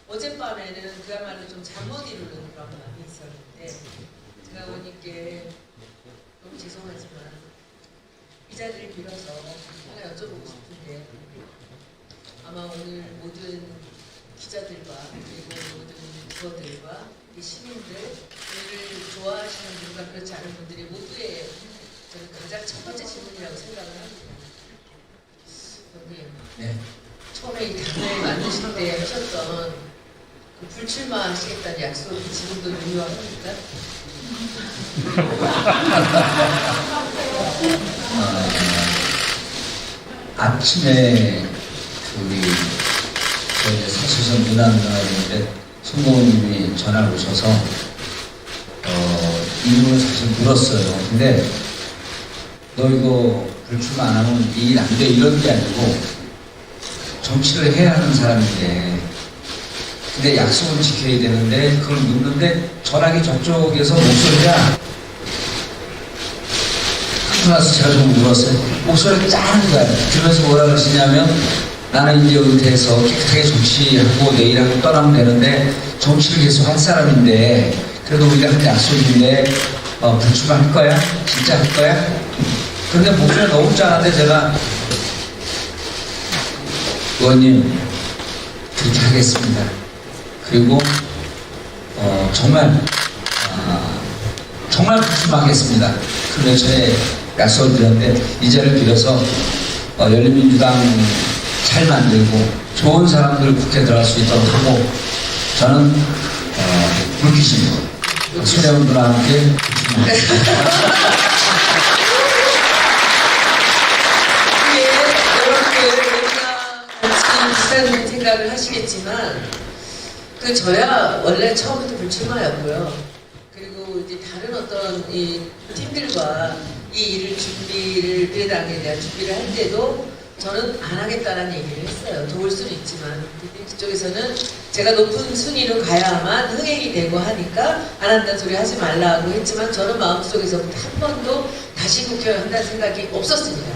어젯밤에는 그야말로 좀 잠 못 이루는 그런 마음이 있었는데 제가 의원님께 너무 죄송하지만 이 자리를 빌어서 하나 여쭤보고 싶은데 아마 오늘 모든 기자들과 그리고 모든 부서들과 시민들, 우리를 좋아하시는 분과 그렇지 않은 분들이 모두의 저는 가장 첫 번째 질문이라고 생각을 합니다. 네. 처음에 이 당을 만드실 때 하셨던 그 불출마하시겠다는 약속이 지금도 유효합니까? 아침에 우리 사실상 문화인데 손모님이 전화를 오셔서 이름을 사실 물었어요. 근데 너 이거 불출마 안 하면 이 일 안 돼 이런 게 아니고 정치를 해야 하는 사람인데 근데 약속은 지켜야 되는데 그걸 묻는데 전화기 저쪽에서 목소리가 나서 제가 좀 물었어요. 목소리가 짠 거야. 들으면서 뭐라 그러시냐면 나는 이제 은퇴해서 깨끗하게 정치하고 내일하고 떠나면 되는데 정치를 계속 할 사람인데 그래도 우리가 한 약속인데 불출마할 거야? 진짜 할 거야? 근데 목소리가 너무 짠한데 제가 의원님 그렇게 하겠습니다. 그리고 정말 불출마하겠습니다. 그런데 저의 약속을 드렸는데 이 자리를 빌어서 열린민주당 잘 만들고 좋은 사람들 국회에 들어갈 수 있도록 하고 저는 불기심 손혜원 누나와 함께 여러분들 같이 비슷한 생각을 하시겠지만 저야 원래 처음부터 불출마였고요. 그리고 이제 다른 어떤 이 팀들과 이 일을 비례당에 대한 준비를 할 때도 저는 안 하겠다라는 얘기를 했어요. 도울 수는 있지만 그쪽에서는 제가 높은 순위로 가야만 흥행이 되고 하니까 안 한다는 소리 하지 말라고 했지만 저는 마음속에서부터 한 번도 다시 국회의원 한다는 생각이 없었습니다.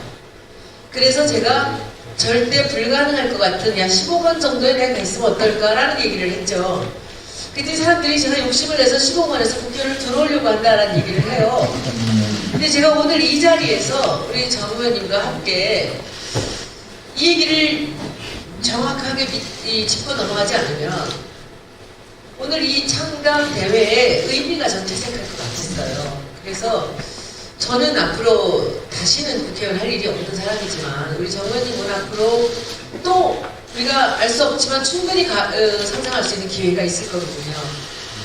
그래서 제가 절대 불가능할 것 같은 15번 정도에 내가 있으면 어떨까라는 얘기를 했죠. 그때 사람들이 제가 욕심을 내서 15번에서 국회를 들어오려고 한다라는 얘기를 해요. 근데 제가 오늘 이 자리에서 우리 정 의원님과 함께 이 얘기를 정확하게 짚고 넘어가지 않으면 오늘 이 창당 대회의 의미가 전 퇴색할 것 같았어요. 그래서 저는 앞으로 다시는 국회의원 할 일이 없는 사람이지만 우리 정 의원님은 앞으로 또 우리가 알 수 없지만 충분히 상상할 수 있는 기회가 있을 거거든요.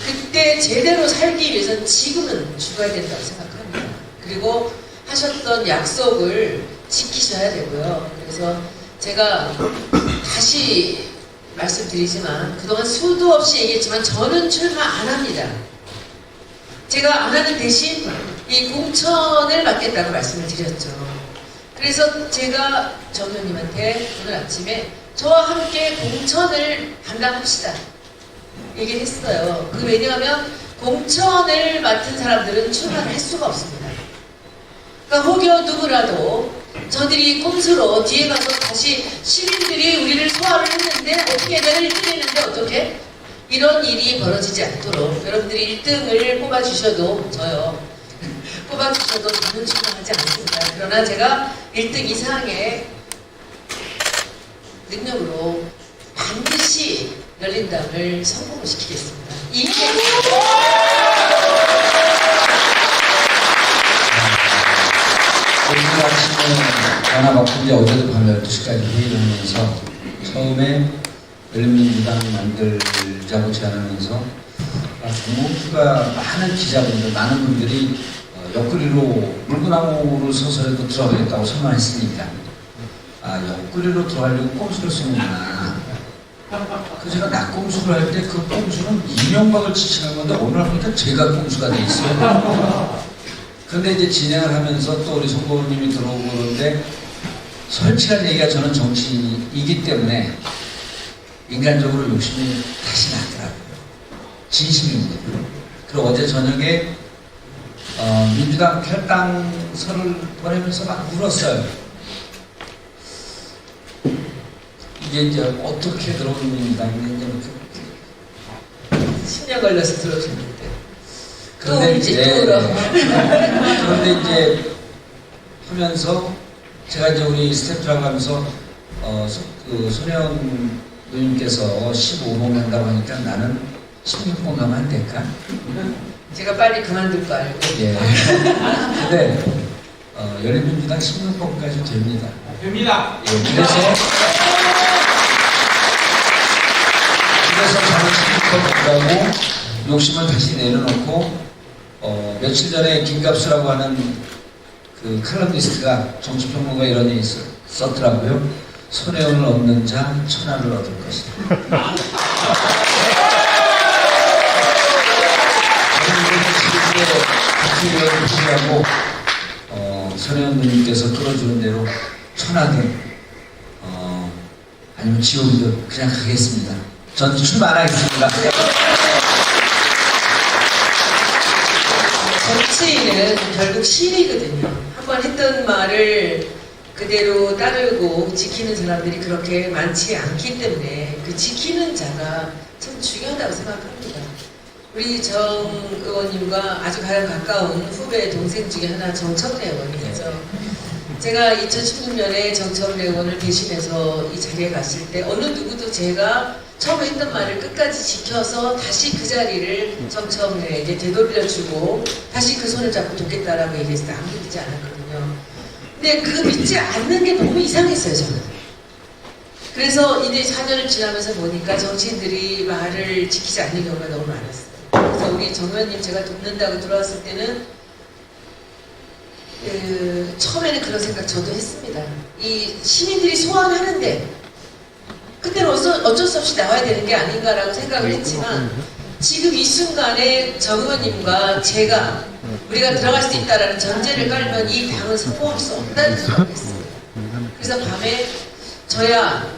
그때 제대로 살기 위해서는 지금은 죽어야 된다고 생각합니다. 그리고 하셨던 약속을 지키셔야 되고요. 그래서 제가 다시 말씀드리지만 그동안 수도 없이 얘기했지만 저는 출마 안 합니다. 제가 안 하는 대신 이 공천을 맡겠다고 말씀을 드렸죠. 그래서 제가 정 의원님한테 오늘 아침에 저와 함께 공천을 담당합시다 얘기를 했어요. 왜냐하면 공천을 맡은 사람들은 출마를 할 수가 없습니다. 그러니까 혹여 누구라도 저들이 꼼수로 뒤에 가서 다시 시민들이 우리를 소화를 했는데 어떻게 내가 1등 했는데 어떻게? 이런 일이 벌어지지 않도록 여러분들이 1등을 뽑아주셔도 저요. 뽑아주셔도 저는 출마하지 않습니다. 그러나 제가 1등 이상의 능력으로 반드시 열린당을 성공을 시키겠습니다. 이 오늘 아침에 전화 받고 이제 어제도 밤 12시까지 회의를 하면서 처음에 열린민주당 만들자고 제안하면서 정몽주가 많은 기자분들, 많은 분들이 옆구리로 물구나무를 서서라도 들어가겠다고 선언했으니까 옆구리로 들어가려고 꼼수를 쓰는구나. 그 제가 낙꼼수를 할 때 그 꼼수는 이명박을 지칭한 건데 오늘 보니까 제가 꼼수가 돼 있어요. 근데 이제 진행을 하면서 또 우리 송보님이 들어오고 그러는데 솔직한 얘기가 저는 정치인이기 때문에 인간적으로 욕심이 다시 나더라고요. 진심입니다. 그리고 어제 저녁에 민주당 탈당서를 보내면서 막 울었어요. 이게 어떻게 들어오는 민주당인지 10년 걸려서 들어줬는데 그런데 이제 하면서 제가 이제 우리 스태프랑 하면서 손혜원 누님께서 15번 간다고 하니까 나는 16번 가면 안 될까? 제가 빨리 그만둘 거 알고. 예. 근데 열린민주당 16번까지 됩니다. 됩니다. 예, 그래서 저는 16번 간다고 욕심을 다시 내려놓고 며칠 전에 김갑수라고 하는 그 칼럼니스트가 정치평론가 이런 얘기 썼더라고요. 손혜원을 얻는 자 천하를 얻을 것이다. 저는 지지하고 손혜원 누님께서 끌어주는 대로 천하든 아니면 지옥이든 그냥 가겠습니다. 전 출마 안 하겠습니다. 정치인은 결국 신이거든요. 한번 했던 말을 그대로 따르고 지키는 사람들이 그렇게 많지 않기 때문에 그 지키는 자가 참 중요하다고 생각합니다. 우리 정 의원님과 아주 가장 가까운 후배 동생 중에 하나 정청래 의원이죠. 제가 2016년에 정청래 의원을 대신해서 이 자리에 갔을 때 어느 누구도 제가 처음에 했던 말을 끝까지 지켜서 다시 그 자리를 정청래에게 되돌려주고 다시 그 손을 잡고 돕겠다라고 얘기했을 때 아무도 믿지 않았거든요. 근데 그 믿지 않는 게 너무 이상했어요, 저는. 그래서 이제 4년을 지나면서 보니까 정치인들이 말을 지키지 않는 경우가 너무 많았어요. 그래서 우리 정 의원님 제가 돕는다고 들어왔을 때는 처음에는 그런 생각 저도 했습니다. 이 시민들이 소환하는데 그때는 어쩔 수 없이 나와야 되는 게 아닌가라고 생각을 했지만 지금 이 순간에 정 의원님과 제가 우리가 들어갈 수 있다는 전제를 깔면 이 당은 성공할 수 없다는 생각을 했어요. 그래서 밤에 저야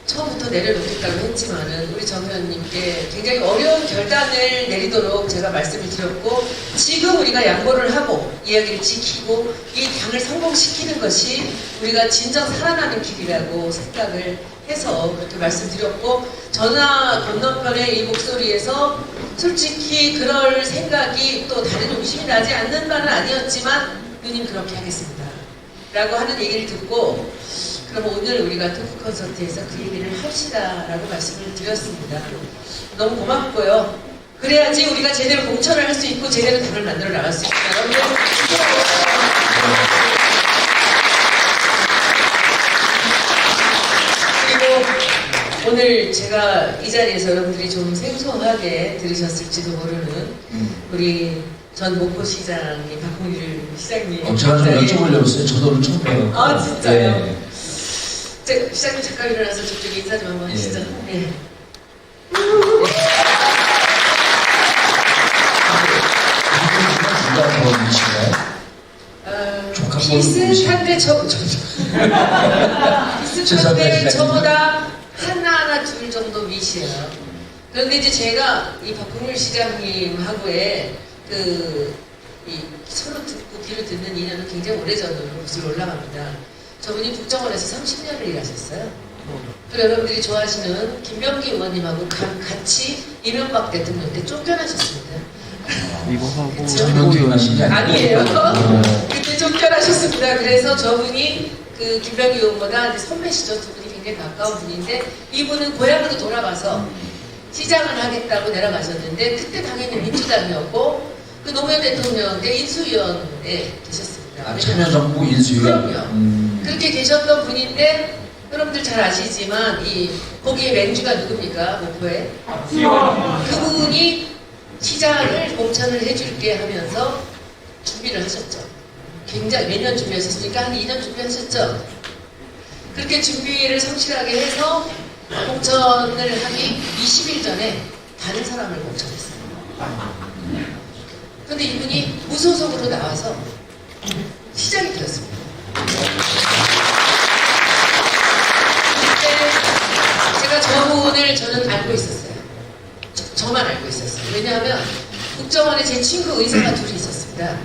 처음부터 내려놓겠다고 했지만은 우리 정 의원님께 굉장히 어려운 결단을 내리도록 제가 말씀을 드렸고 지금 우리가 양보를 하고 이야기를 지키고 이 당을 성공시키는 것이 우리가 진정 살아나는 길이라고 생각을 해서 그렇게 말씀드렸고 전화 건너편의 이 목소리에서 솔직히 그럴 생각이 또 다른 욕심이 나지 않는 바는 아니었지만 누님 그렇게 하겠습니다 라고 하는 얘기를 듣고 그럼 오늘 우리가 토크 콘서트에서 그 얘기를 합시다 라고 말씀을 드렸습니다. 너무 고맙고요. 그래야지 우리가 제대로 공천을 할 수 있고 제대로 당을 만들어 나갈 수 있다. 그리고 오늘 제가 이 자리에서 여러분들이 좀 생소하게 들으셨을지도 모르는 우리 전 목포시장님 박홍일 시장님. 제가 좀 여쭤보려고 했어요. 저도 처음 뵈요. 아 진짜요? 네. 시장님 잠깐 일어나서 저쪽에 인사 좀 한번 하시죠. 네. 비슷한데 비슷한데 저보다 하나 둘 정도 위시해요. 그런데 이제 제가 이 박홍일 시장님하고의 이 서로 듣고 귀를 듣는 인연은 굉장히 오래전으로 무슬 올라갑니다. 저분이 국정원에서 30년을 일하셨어요. 그리고 여러분들이 좋아하시는 김병기 의원님하고 같이 이명박 대통령 때 쫓겨나셨습니다. 이거 하고 김병기 의원 하신 게 아니에요. 그때 쫓겨나셨습니다. 그래서 저분이 그 김병기 의원보다 이제 선배시죠. 두 분이 굉장히 가까운 분인데 이분은 고향으로 돌아가서 시장을 하겠다고 내려가셨는데 그때 당연히 민주당이었고 그 노무현 대통령 때 인수위원회 계셨습니다. 참여정부 인수위원. 그럼요. 그렇게 계셨던 분인데 여러분들 잘 아시지만 거기에 맹주가 누굽니까? 목포에? 그분이 시장을 공천을 해줄게 하면서 준비를 하셨죠. 굉장히 몇 년 준비하셨으니까 한 2년 준비하셨죠. 그렇게 준비를 성실하게 해서 공천을 하기 20일 전에 다른 사람을 공천했어요. 근데 이분이 무소속으로 나와서 시장이 되었습니다. 그때 제가 저분을 저는 알고 있었어요. 저만 알고 있었어요. 왜냐하면 국정원에 제 친구 의사가 둘이 있었습니다.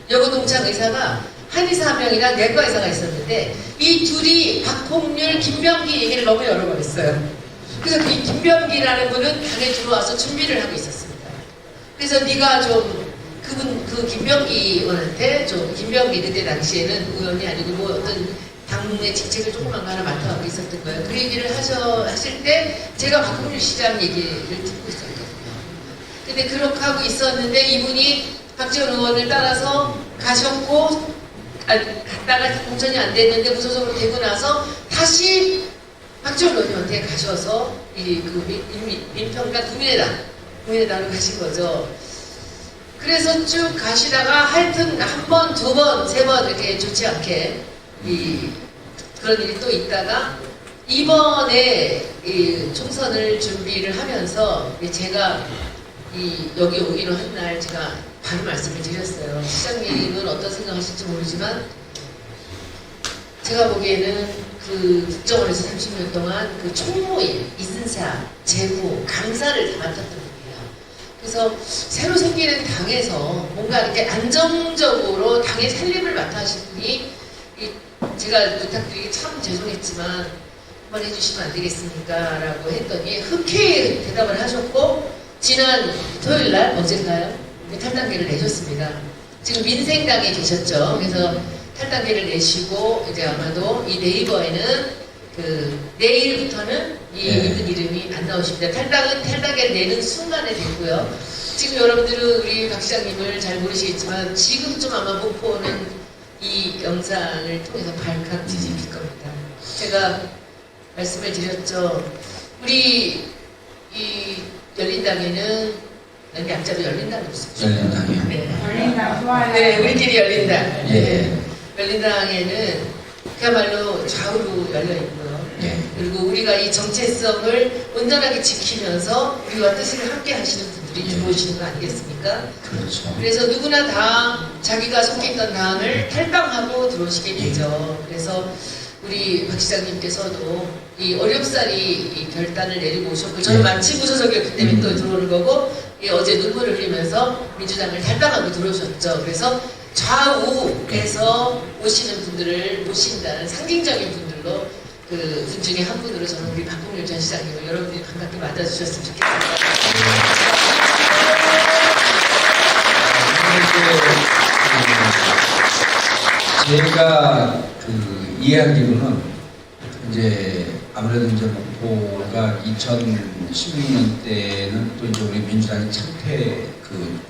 여고동창 의사가 한의사 한 명이랑 내과 의사가 있었는데 이 둘이 박홍률, 김병기 얘기를 너무 여러 번 했어요. 그래서 이 김병기라는 분은 당에 들어와서 준비를 하고 있었습니다. 그래서 네가 좀 그 김병기 의원한테 좀 김병기 그때 당시에는 의원이 아니고 뭐 어떤 당의 직책을 조그만 거 하나 맡아가고 있었던 거예요. 그 얘기를 하실 때 제가 박홍률 시장 얘기를 듣고 있었거든요. 근데 그렇게 하고 있었는데 이분이 박지원 의원을 따라서 가셨고 갔다가 공천이 안 됐는데 무소속으로 되고 나서 다시 박지원 의원님한테 가셔서 민평당 국민의당으로 가신 거죠. 그래서 쭉 가시다가 하여튼 한 번, 두 번, 세 번 이렇게 좋지 않게 그런 일이 또 있다가 이번에 총선을 준비를 하면서 제가 여기 오기로 한 날 제가 바로 말씀을 드렸어요. 시장님은 어떤 생각하실지 모르지만 제가 보기에는 그 국정원에서 30년 동안 그 총무일, 이순사, 재무, 감사를 다 맡았던 분이에요. 그래서 새로 생기는 당에서 뭔가 이렇게 안정적으로 당의 살림을 맡아 하신 분이 제가 부탁드리기 참 죄송했지만 한번 해주시면 안 되겠습니까? 라고 했더니 흔쾌히 대답을 하셨고 지난 토요일날 어젠가요? 탈당계를 내셨습니다. 지금 민생당에 계셨죠. 그래서 탈당계를 내시고 이제 아마도 이 네이버에는 내일부터는 이분 이름이 안 나오십니다. 탈당계를 내는 순간에 됐고요. 지금 여러분들은 우리 박 시장님을 잘 모르시겠지만 지금쯤 아마 목포는 이 영상을 통해서 발칵 뒤집힐 겁니다. 제가 말씀을 드렸죠. 우리 이 열린당에는 앞자로 열린당이 없습니다. 열린당이요? 네. 열린당 좋아요. 네, 우리끼리 열린당. 예. 네. 열린당에는 그야말로 좌우로 열려 있고요. 예. 그리고 우리가 이 정체성을 온전하게 지키면서 우리와 뜻을 함께 하시는 분들이 들어오시는 거 아니겠습니까? 그렇죠. 그래서 누구나 다 자기가 속해 있던 당을 탈당하고 들어오시게 되죠. 그래서 우리 박 시장님께서도 이 어렵사리 이 결단을 내리고 오셨고 저는 마치 무소속이었기 때문에 또 들어오는 거고 어제 눈물을 흘리면서 민주당을 탈당하고 들어오셨죠. 그래서 좌우에서 오시는 분들을 모신다는 상징적인 분들로 그 중에 한 분으로 저는 우리 박홍일 전 시장님을 여러분들이 반갑게 맞아주셨으면 좋겠습니다. 제가 이해하기로는 이제 아무래도 이제 목포가 2016년 때는 또 이제 우리 민주당이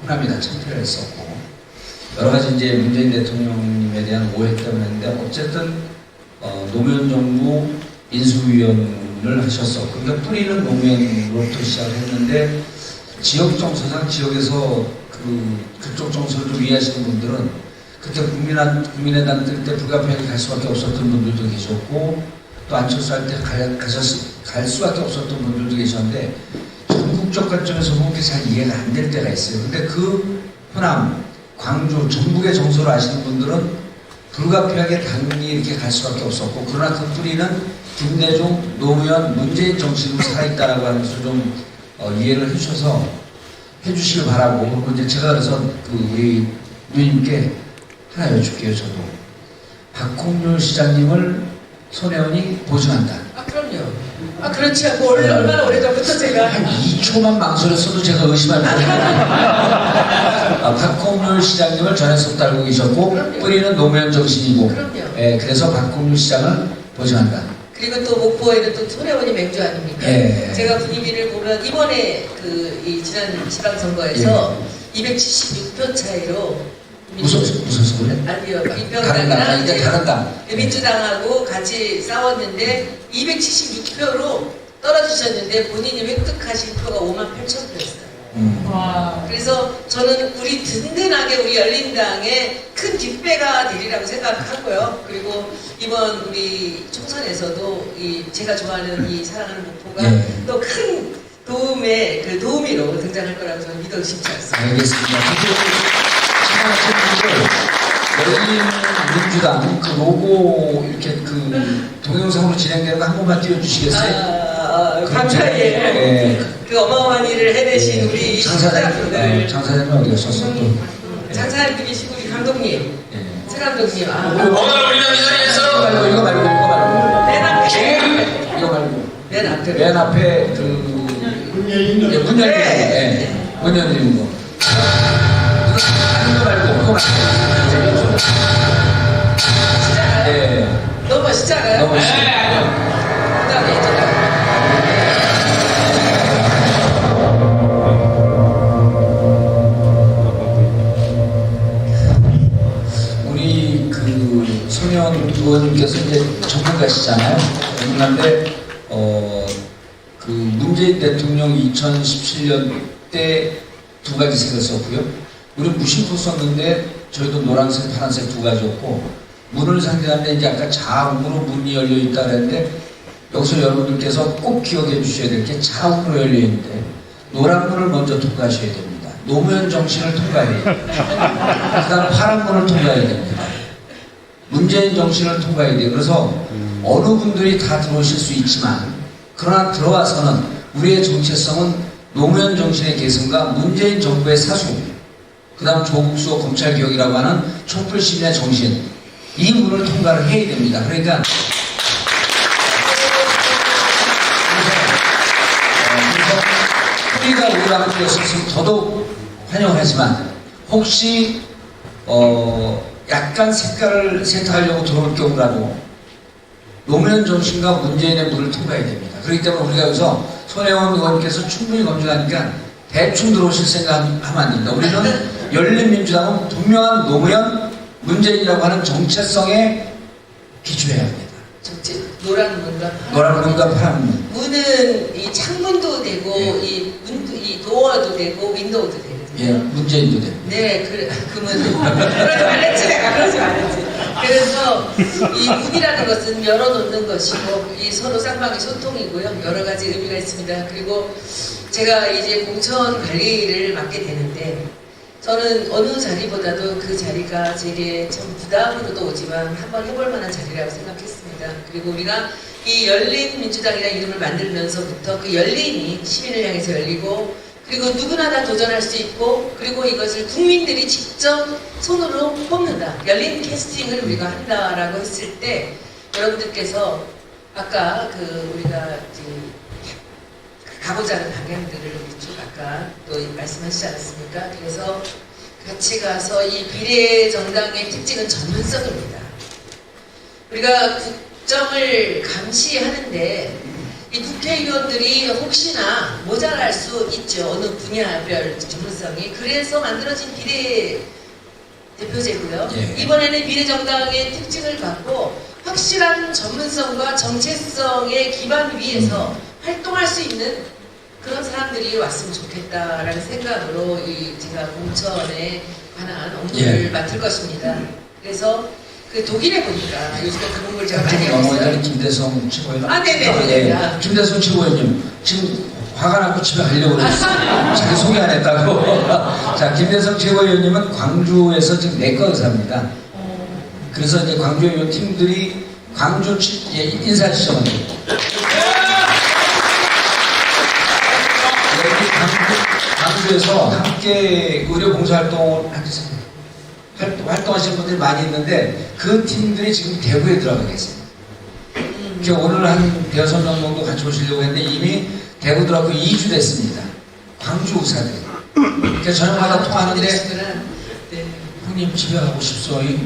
호남이당 창퇴를 했었고 여러 가지 이제 문재인 대통령님에 대한 오해 때문에 했는데 어쨌든 노무현 정부 인수위원을 하셨었고, 그러니까 뿌리는 노무현으로부터 시작을 했는데, 지역 정서상 지역에서 그쪽 정서를 좀 이해하시는 분들은 그때 국민의당 뜰 때 불가피하게 갈 수밖에 없었던 분들도 계셨고, 또 안철수 할 때 갈 수밖에 없었던 분들도 계셨는데, 전국적 관점에서 보면 잘 이해가 안 될 때가 있어요. 근데 그 호남, 광주, 전국의 정서를 아시는 분들은 불가피하게 당연히 이렇게 갈 수밖에 없었고, 그러나 그 뿌리는 김대중, 노무현, 문재인 정신으로 살아있다라고 하는 것을 좀 이해를 해주셔서 해주시길 바라고. 그리고 이제 제가 그래서 우리 누님께 하나 여쭐게요. 저도 박홍률 시장님을 손혜원이 보증한다. 아 그럼요. 아 그렇지 않고 얼마나 오래전부터 제가 한 2초만 망설였어도 제가 의심할 뻔했어요. 박홍률 시장님을 전해서 알고 계셨고, 그럼요. 뿌리는 노무현 정신이고, 그럼요. 예, 그래서 박홍률 시장을 보증한다. 그리고 또 목포에는 또 손혜원이 맹주 아닙니까? 예. 제가 분위기를 보면 이번에 이 지난 지방선거에서 276표 차이로 무슨 소리야? 아니요. 다른 민평당이랑 당, 다른 당. 민주당하고 같이 싸웠는데 276표로 떨어지셨는데 본인이 획득하신 표가 58,000표였어요. 그래서 저는 우리 든든하게 우리 열린당의 큰 뒷배가 되리라고 생각하고요. 그리고 이번 우리 총선에서도 제가 좋아하는 이 사랑하는 목포가 또 큰 도우미로 등장할 거라고 저는 믿어 의심치 않습니다. 알겠습니다. 열린민주당 그 로고 이렇게 동영상으로 진행되는 거 한 번만 띄워주시겠어요? 감사해요. 네. 그 어마어마한 일을 해내신 우리 장사장님, 장사장님 어디 가셨어? 장사님 계시고 우리 감독님, 최 감독님. 오늘 우리가 이 자리에서 이거 말고 맨 앞에. 이거 말고 맨 앞에 문 열린 거. 문 열리는 거. 이거 말고 그거 말고. 너무 멋있지 않아요? 너무 멋있어요. 그다음에 우리 손혜원 의원님께서 이제 전문가시잖아요. 전문가인데 문재인 대통령 2017년 때 두 가지 색을 썼고요. 우리 무심코 썼는데 저희도 노란색, 파란색 두 가지였고, 문을 상징하는데 이제 아까 좌우로 문이 열려 있다 그랬는데, 여기서 여러분들께서 꼭 기억해 주셔야 될 게 좌우로 열려 있는데 노란 문을 먼저 통과하셔야 됩니다. 노무현 정신을 통과해야 돼요. 그다음 파란 문을 통과해야 됩니다. 문재인 정신을 통과해야 돼요. 그래서 어느 분들이 다 들어오실 수 있지만, 그러나 들어와서는 우리의 정체성은 노무현 정신의 계승과 문재인 정부의 사수, 그 다음 조국 수호 검찰개혁이라고 하는 촛불 시민의 정신, 이 문을 통과를 해야 됩니다. 그러니까 우리가 우리가 되었으면 더더욱 환영을 하지만, 혹시 약간 색깔을 세탁하려고 들어올 경우라도 노무현 정신과 문재인의 문을 통과해야 됩니다. 그렇기 때문에 우리가 여기서 손혜원 의원께서 충분히 검증하니까 대충 들어오실 생각하면 안 됩니다. 우리는 열린민주당은 분명한 노무현, 문재인이라고 하는 정체성에 기초해야 합니다. 노란 문과 파란 문. 문은 이 창문도 되고 이 도어도 되고 윈도우도 되거든요. 예, 문재인도 되고. 네, 그 문은 그러지 말랬지, 내가 그러지 말랬지. 그래서 이 문이라는 것은 열어놓는 것이고, 이 서로 쌍방의 소통이고요. 여러 가지 의미가 있습니다. 그리고 제가 이제 공천 관리를 맡게 되는데, 저는 어느 자리보다도 그 자리가 제게 참 부담으로도 오지만 한번 해볼 만한 자리라고 생각했습니다. 그리고 우리가 이 열린민주당이라는 이름을 만들면서부터 그 열린이 시민을 향해서 열리고, 그리고 누구나 다 도전할 수 있고, 그리고 이것을 국민들이 직접 손으로 뽑는다. 열린 캐스팅을 우리가 한다라고 했을 때, 여러분들께서 아까 우리가 가고자 하는 방향들을 우리 쭉 아까 또 말씀하시지 않았습니까? 그래서 같이 가서 이 비례정당의 특징은 전문성입니다. 우리가 국정을 감시하는데 이 국회의원들이 혹시나 모자랄 수 있죠. 어느 분야별 전문성이. 그래서 만들어진 비례 대표제고요. 예. 이번에는 비례정당의 특징을 갖고 확실한 전문성과 정체성의 기반 위에서 활동할 수 있는 그런 사람들이 왔으면 좋겠다라는 생각으로 제가 공천에 관한 업무를 맡을 것입니다. 그래서 그 독일에 보니까 요즘에 그 공부를 제가 많이 하고 있어요. 김대성 최고위원. 네네. 김대성 최고위원님 지금 화가 나고 집에 가려고 그랬어요. 자기 소개 안 했다고. 자, 김대성 최고위원님은 광주에서 지금 내과 의사입니다. 그래서 이제 광주에 이 팀들이 광주 인사시청은 광주에서 함께 의료 봉사활동을 활동하시는 분들이 많이 있는데 그 팀들이 지금 대구에 들어가 계세요. 오늘 한 6명 정도 같이 오시려고 했는데 이미 대구 들어가고 2주 됐습니다. 광주 의사들. 그러니까 저녁마다 통하는데 형님 집에 가고 싶소이.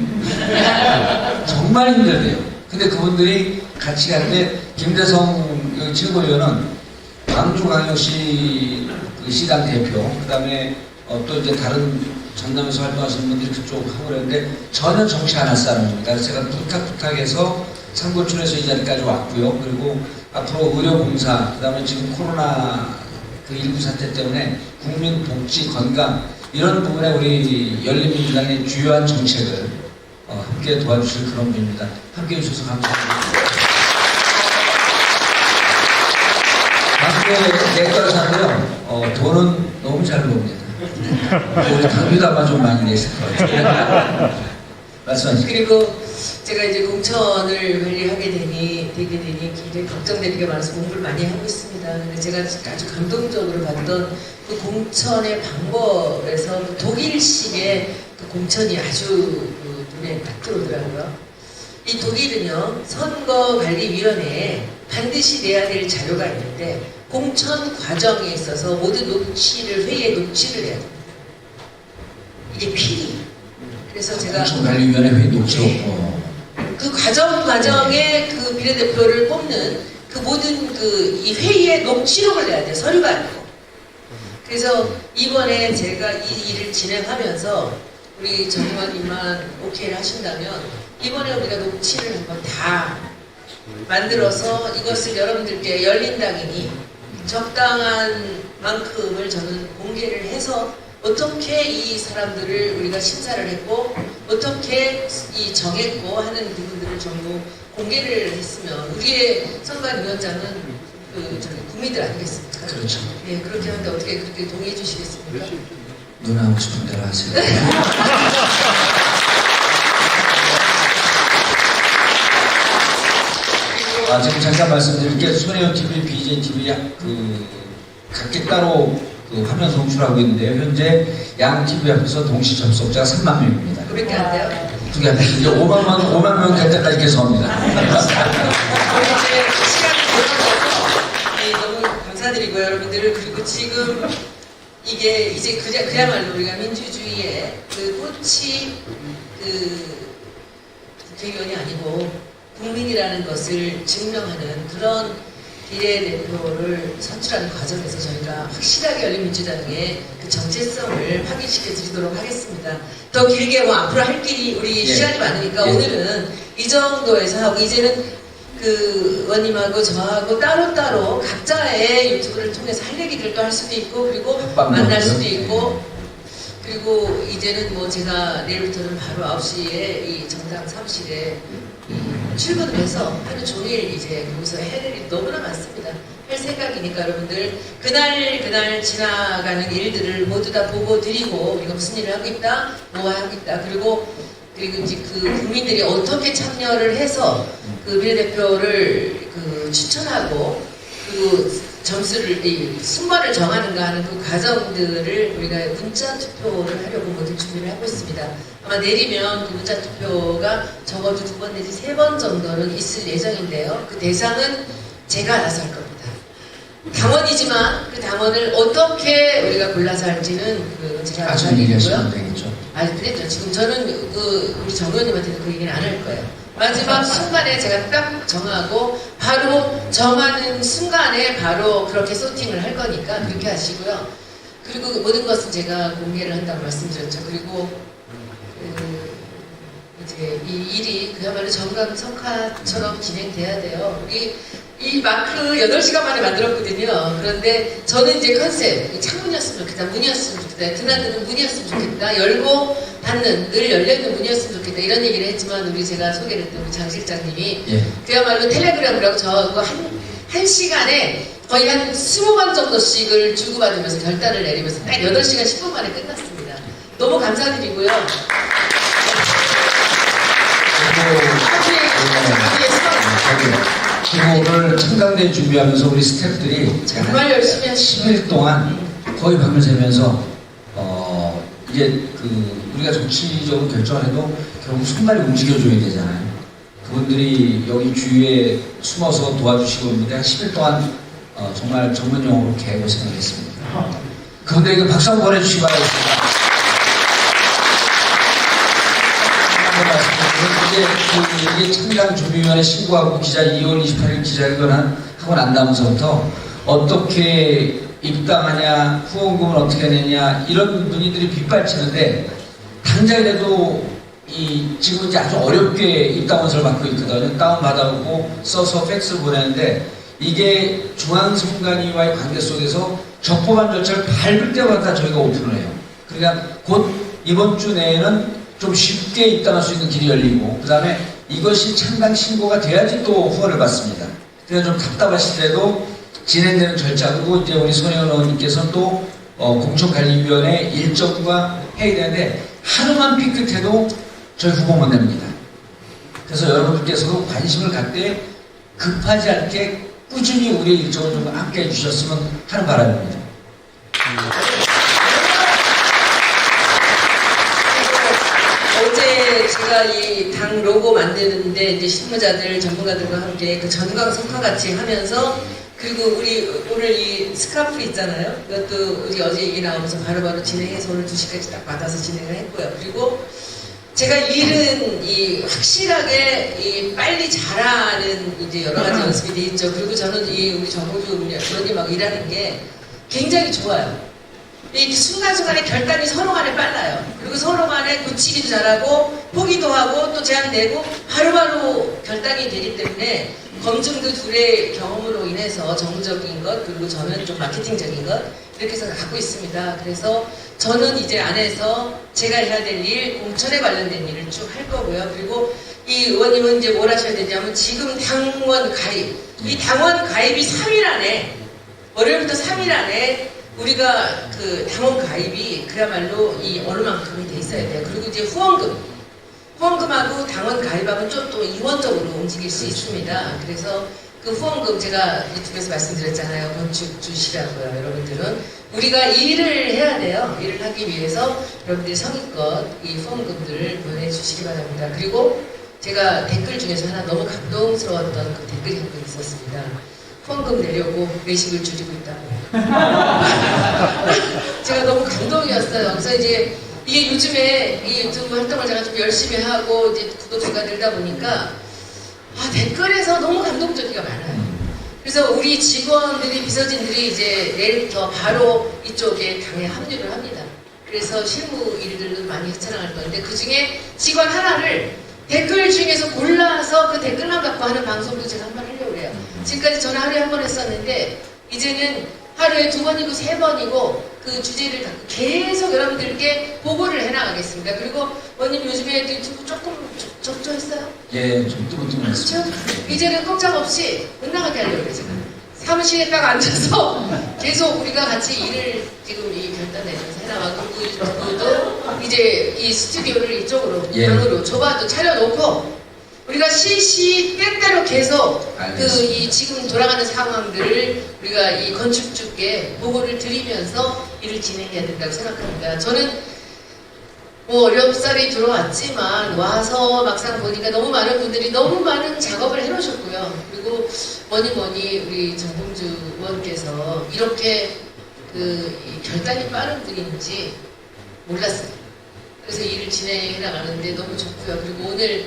정말 힘들대요. 근데 그분들이 같이 가는데 김대성 최고위원은 광주광역시 그 시당 대표, 그 다음에 또 이제 다른 전남에서 활동하시는 분들이 그쪽 하고 그랬는데 전혀 정치 안 할 사람입니다. 그래서 제가 부탁해서 상고출에서 이 자리까지 왔고요. 그리고 앞으로 의료봉사, 그 다음에 지금 코로나 그 19 사태 때문에 국민 복지, 건강 이런 부분에 우리 열린민주당의 주요한 정책을 함께 도와주실 그런 분입니다. 함께 해주셔서 감사합니다. 함께 내과를 사는데요. 돈은 너무 잘 모읍니다. 우리 당비도 좀 많이 냈을 것 같아요. 말씀하시죠. 그리고 제가 이제 공천을 관리하게 되게 되니 굉장히 걱정되는 게 많아서 공부를 많이 하고 있습니다. 근데 제가 아주 감동적으로 봤던 그 공천의 방법에서 그 독일식의 그 공천이 아주 눈에 딱 들어오더라고요. 이 독일은요, 선거관리위원회에 반드시 내야 될 자료가 있는데 공천 과정에 있어서 모든 회의에 녹취를 해야 됩니다. 이게 필히. 그래서 제가 공천관리위원회 회의 녹취 없고 그 과정에 그 비례대표를 뽑는 그 모든 이 회의에 녹취록을 내야 돼요. 서류가 아니고. 그래서 이번에 제가 이 일을 진행하면서 우리 전 의원님만 오케이를 하신다면 이번에 우리가 녹취를 한번 다 만들어서 이것을 여러분들께 열린당이니 적당한 만큼을 저는 공개를 해서 어떻게 이 사람들을 우리가 심사를 했고 어떻게 정했고 하는 부분들을 전부 공개를 했으면 우리의 선관위원장은 저희 국민들 아니겠습니까? 그렇죠. 예, 그렇게 하는데 어떻게 그렇게 동의해 주시겠습니까? 눈 하고 싶은 대로 하세요. 지금 잠깐 말씀드릴 게 손혜원 TV, BJ TV 각기 따로 화면 송출하고 있는데요. 현재 양 TV 앞에서 동시 접속자가 3만 명입니다. 그렇게 안 돼요? 두 개 앞에서 이제 5만 명 될 때까지 계속합니다. 너무 감사드리고요, 여러분들. 그리고 지금 이게 이제 그야말로 우리가 민주주의의 그 꽃이 국회의원이 아니고 국민이라는 것을 증명하는 그런 비례대표를 선출하는 과정에서 저희가 확실하게 열린민주당의 그 정체성을 확인시켜 드리도록 하겠습니다. 더 길게 앞으로 할 길이 우리 시간이 많으니까 오늘은 이 정도에서 하고 이제는 그 의원님하고 저하고 따로따로 각자의 유튜브를 통해서 할 얘기들을 또 할 수도 있고 그리고 만날 수도 있고 그리고 이제는 뭐 제가 내일부터는 바로 9시에 이 정당 사무실에 출근을 해서 하루 종일 이제 거기서 할 일이 너무나 많습니다. 할 생각이니까 여러분들 그날 지나가는 일들을 모두 다 보고 드리고 우리가 무슨 일을 하고 있다, 뭐 하고 있다 그리고 이제 그 국민들이 어떻게 참여를 해서 그 비례대표를 추천하고 그리고 점수를 순번을 정하는가 하는 그 과정들을 우리가 문자 투표를 하려고 모두 준비를 하고 있습니다. 아마 내리면 그 문자 투표가 적어도 2번 내지 3번 정도는 있을 예정인데요. 그 대상은 제가 알아서 할 겁니다. 당원이지만 그 당원을 어떻게 우리가 골라서 할지는 제가 알아서 하겠고요. 그랬죠. 지금 저는 우리 정 의원님한테는 그 얘기는 안 할 거예요. 마지막 순간에 제가 딱 정하고 바로 정하는 순간에 바로 그렇게 소팅을 할 거니까 그렇게 하시고요. 그리고 모든 것은 제가 공개를 한다고 말씀드렸죠. 그리고 이제 이 일이 그야말로 정강석화처럼 진행돼야 돼요. 우리 이 마크 8시간 만에 만들었거든요. 그런데 저는 이제 컨셉, 창문이었으면 좋겠다, 문이었으면 좋겠다, 드나드는 문이었으면 좋겠다, 열고 닫는, 늘 열려있는 문이었으면 좋겠다, 이런 얘기를 했지만, 우리 제가 소개를 했던 우리 장 실장님이 그야말로 텔레그램이라고 저하고 한 시간에 거의 한 20번 정도씩을 주고받으면서 결단을 내리면서 딱 8시간 10분 만에 끝났습니다. 너무 감사드리고요. 그리고 오늘 청강대 준비하면서 우리 스태프들이 정말 열심히 하시고 10일 동안 거의 밤을 새면서 이게 우리가 정치적으로 결정을 해도 결국 손발이 움직여줘야 되잖아요. 그분들이 여기 주위에 숨어서 도와주시고 있는데 한 10일 동안 정말 전문용어로 개고생을 했습니다. 그분들에게 박수 한번 보내주시기 바라겠습니다. 이게 청강준비위원회 신고하고 2월 28일 기자회견 하고 난 다음서부터 어떻게 입당하냐, 후원금을 어떻게 내냐 이런 문의들이 빗발치는데 당장이라도 지금 이제 아주 어렵게 입당원서를 받고 있거든요. 다운받아오고 써서 팩스를 보내는데 이게 중앙선관위와의 관계 속에서 적법한 절차를 밟을 때마다 저희가 오픈을 해요. 그러니까 곧 이번 주 내에는 좀 쉽게 입당할 수 있는 길이 열리고 그 다음에 이것이 창당 신고가 돼야지 또 후원을 받습니다. 그래서 좀 답답하시더라도 진행되는 절차 그리고 이제 우리 손혜원 의원님께서는 또 공천관리위원회 일정과 해야 되는데 하루만 삐끗해도 저희 후보 못 냅니다. 그래서 여러분들께서도 관심을 갖되 급하지 않게 꾸준히 우리 일정을 좀 함께 해주셨으면 하는 바람입니다. 어제 제가 이 당 로고 만드는데 이제 실무자들, 전문가들과 함께 그 전광석화 같이 하면서 그리고 우리 오늘 이 스카프 있잖아요. 이것도 우리 어제 얘기 나오면서 바로바로 진행해서 오늘 2시까지 딱 받아서 진행을 했고요. 그리고 제가 일은 확실하게 빨리 잘하는 이제 여러 가지 연습이 돼 있죠. 그리고 저는 우리 정호주 의원님하고 일하는 게 굉장히 좋아요. 이 순간순간에 결단이 서로 간에 빨라요. 그리고 서로 간에 고치기도 잘하고 포기도 하고 또 제안 내고 바로바로 결단이 되기 때문에 검증도 둘의 경험으로 인해서 정무적인 것 그리고 저는 좀 마케팅적인 것 이렇게 해서 갖고 있습니다. 그래서 저는 이제 안에서 제가 해야 될 일, 공천에 관련된 일을 쭉 할 거고요. 그리고 이 의원님은 이제 뭘 하셔야 되냐면 지금 당원 가입, 이 당원 가입이 3일 안에 월요일부터 3일 안에 우리가 그 당원 가입이 그야말로 이 어느 만큼이 돼 있어야 돼요. 그리고 이제 후원금하고 당원 가입하면 좀 또 이원적으로 움직일 수 있습니다. 그래서 그 후원금 제가 유튜브에서 말씀드렸잖아요. 건축 주시라고요. 여러분들은 우리가 일을 해야 돼요. 일을 하기 위해서 여러분들이 성의껏 이 후원금들을 보내주시기 바랍니다. 그리고 제가 댓글 중에서 하나 너무 감동스러웠던 그 댓글이 한 번 있었습니다. 후원금 내려고 외식을 줄이고 있다고. 제가 너무 감동이었어요. 그래서 이제 이게 요즘에 이 유튜브 활동을 제가 좀 열심히 하고 이제 구독수가 늘다 보니까 댓글에서 너무 감동적이가 많아요. 그래서 우리 직원들이 비서진들이 이제 내일부터 바로 이쪽에 당에 합류를 합니다. 그래서 실무 일들도 많이 헤쳐나갈 건데 그 중에 직원 하나를 댓글 중에서 골라서 그 댓글만 갖고 하는 방송도 제가 한번 하려고 해요. 지금까지 저는 하루에 한 번 했었는데 이제는 하루에 2번이고 3번이고 그 주제를 갖고 계속 여러분들께 보고를 해나가겠습니다. 그리고 원님 요즘에 유튜브 조금 적조했어요? 예, 좀 뜨문뜨문했어요. 그렇죠? 이제는 꼼짝없이 못 나가게 하려고 그래요. 제가 사무실에 딱 앉아서 계속 우리가 같이 일을 지금 이 결단 내면서 해나가고 그도 이제 이 스튜디오를 이쪽으로 방으로 좁아도 차려놓고 우리가 실시 때때로 계속 이 지금 돌아가는 상황들을 우리가 이 건축주께 보고를 드리면서 일을 진행해야 된다고 생각합니다. 저는 뭐 어렵사리 들어왔지만 와서 막상 보니까 너무 많은 분들이 너무 많은 작업을 해놓으셨고요. 그리고 뭐니 우리 정봉주 의원께서 이렇게 이 결단이 빠른 분인지 몰랐어요. 그래서 일을 진행해 나가는데 너무 좋고요. 그리고 오늘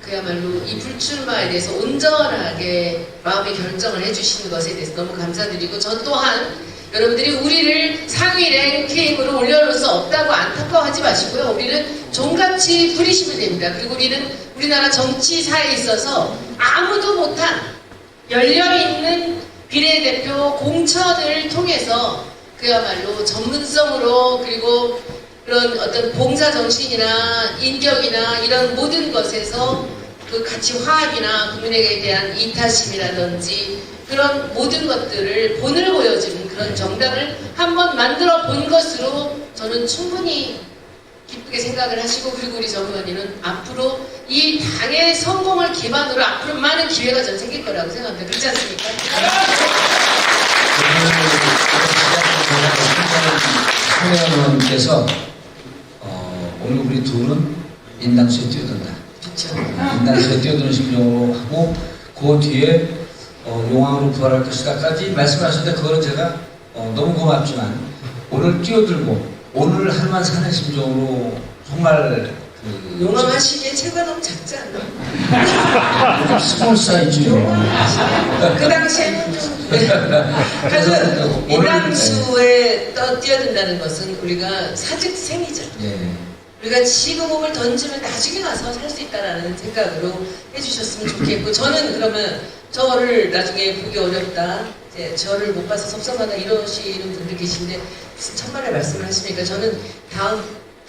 그야말로 이 불출마에 대해서 온전하게 마음의 결정을 해주시는 것에 대해서 너무 감사드리고 저 또한 여러분들이 우리를 상위 랭킹으로 올려놓을 수 없다고 안타깝습니다. 아까워하지 마시고요. 우리는 종같이 부리시면 됩니다. 그리고 우리는 우리나라 정치사에 있어서 아무도 못한 열려있는 비례대표 공천을 통해서 그야말로 전문성으로 그리고 그런 어떤 봉사정신이나 인격이나 이런 모든 것에서 그 가치 화합이나 국민에게 대한 이타심이라든지 그런 모든 것들을 본을 보여주는 그런 정당을 한번 만들어 본 것으로 저는 충분히 기쁘게 생각을 하시고, 그리고 우리 정 의원님은 앞으로 이 당의 성공을 기반으로 앞으로 많은 기회가 전 생길 거라고 생각합니다. 그렇지 않습니까? 손혜원 의원님께서 오늘 우리 둘은 인당수에 뛰어든다. 그렇죠. 인당수에 뛰어드는 심정으로 하고 그 뒤에 용왕으로 부활할 것이다까지 말씀하셨는데 그거는 제가 너무 고맙지만 오늘 뛰어들고 오늘 할만 사는 심정으로 정말 용왕 하시기에 체구가 너무 작지 않나? 스몰 사이즈요. 그 당시에는 좀 그래서 인당수에 뛰어든다는 것은 우리가 사직생이죠. 예. 우리가 지금 몸을 던지면 나중에 가서 살 수 있다라는 생각으로 해주셨으면 좋겠고, 저는 그러면 저를 나중에 보기 어렵다, 이제 저를 못 봐서 섭섭하다 이러시는 분들 계신데 천만의 말씀을 하시니까 저는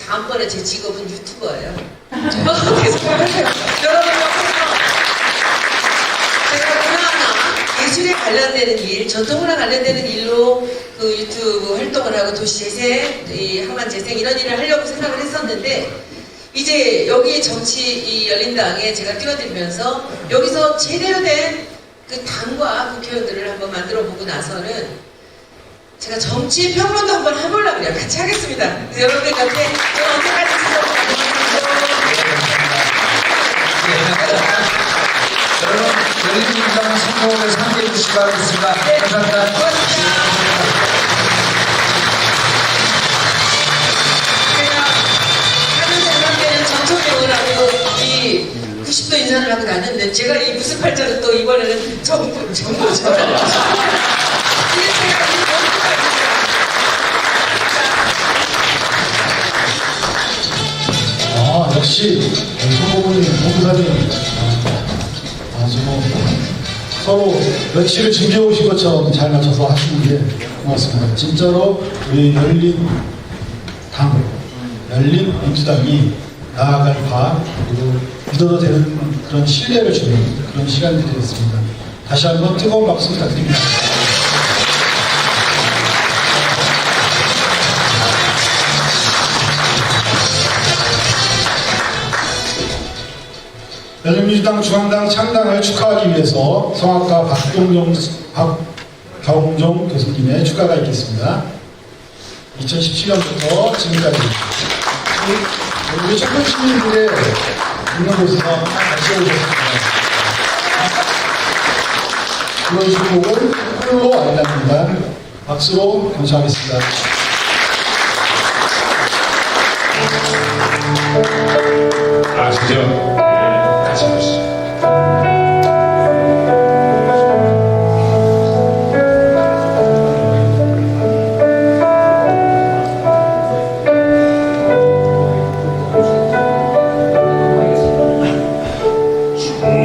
다음번에 제 직업은 유튜버예요. 계속 하세요. 여러분 제가 문화나 예술에 관련되는 일, 전통문화 관련되는 일로 그 유튜브 활동을 하고 도시재생, 이 항만재생 이런 일을 하려고 생각을 했었는데, 이제 여기 정치 이 열린당에 제가 뛰어들면서 여기서 제대로 된 그 당과 국회의원들을 한번 만들어 보고 나서는 제가 정치 평론도 한번 해보려고 그래요. 같이 하겠습니다. 그래서 여러분들 곁에 제가 언제까지 여러분, 열린민주당 성공을 상대해 주시기 바라겠습니다. 감사합니다. 하는 생각에는 정청래원하고 이 90도 인사를 하고 나는데 제가 이 무슨 팔자로 또 이번에는 정보처럼 역시 성공은 봉사님 아주 서로 며칠을 준비해오신 것처럼 잘 맞춰서 하시는 게 고맙습니다. 진짜로 우리 열린 민주당이 나아갈 바, 그리고 믿어도 되는 그런 신뢰를 주는 그런 시간들이 되겠습니다. 다시 한번 뜨거운 박수 부탁드립니다. 열린민주당 중앙당 창당을 축하하기 위해서 성악가 박경종 교수님의 축가가 있겠습니다. 2017년부터 지금까지 우리 청년 시민들의 있는 곳에서 같이 오셨습니다. 그런 곡을 홀로 안답니다. 박수로 감사하겠습니다. 아시죠? 같이 보시죠. Oh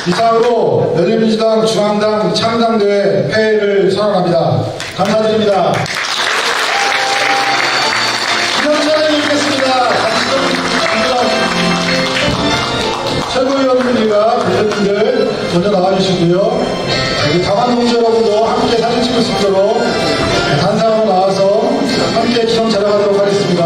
이상으로 열린민주당 중앙당 창당대회 폐회를 선언합니다. 감사드립니다. 기념사진이 있겠습니다. 최고위원들과 대표님들 먼저 나와주시고요. 우리 당원 동지 여러분도 함께 사진 찍을 수 있도록 단상으로 나와서 함께 기념 촬영하도록 하겠습니다.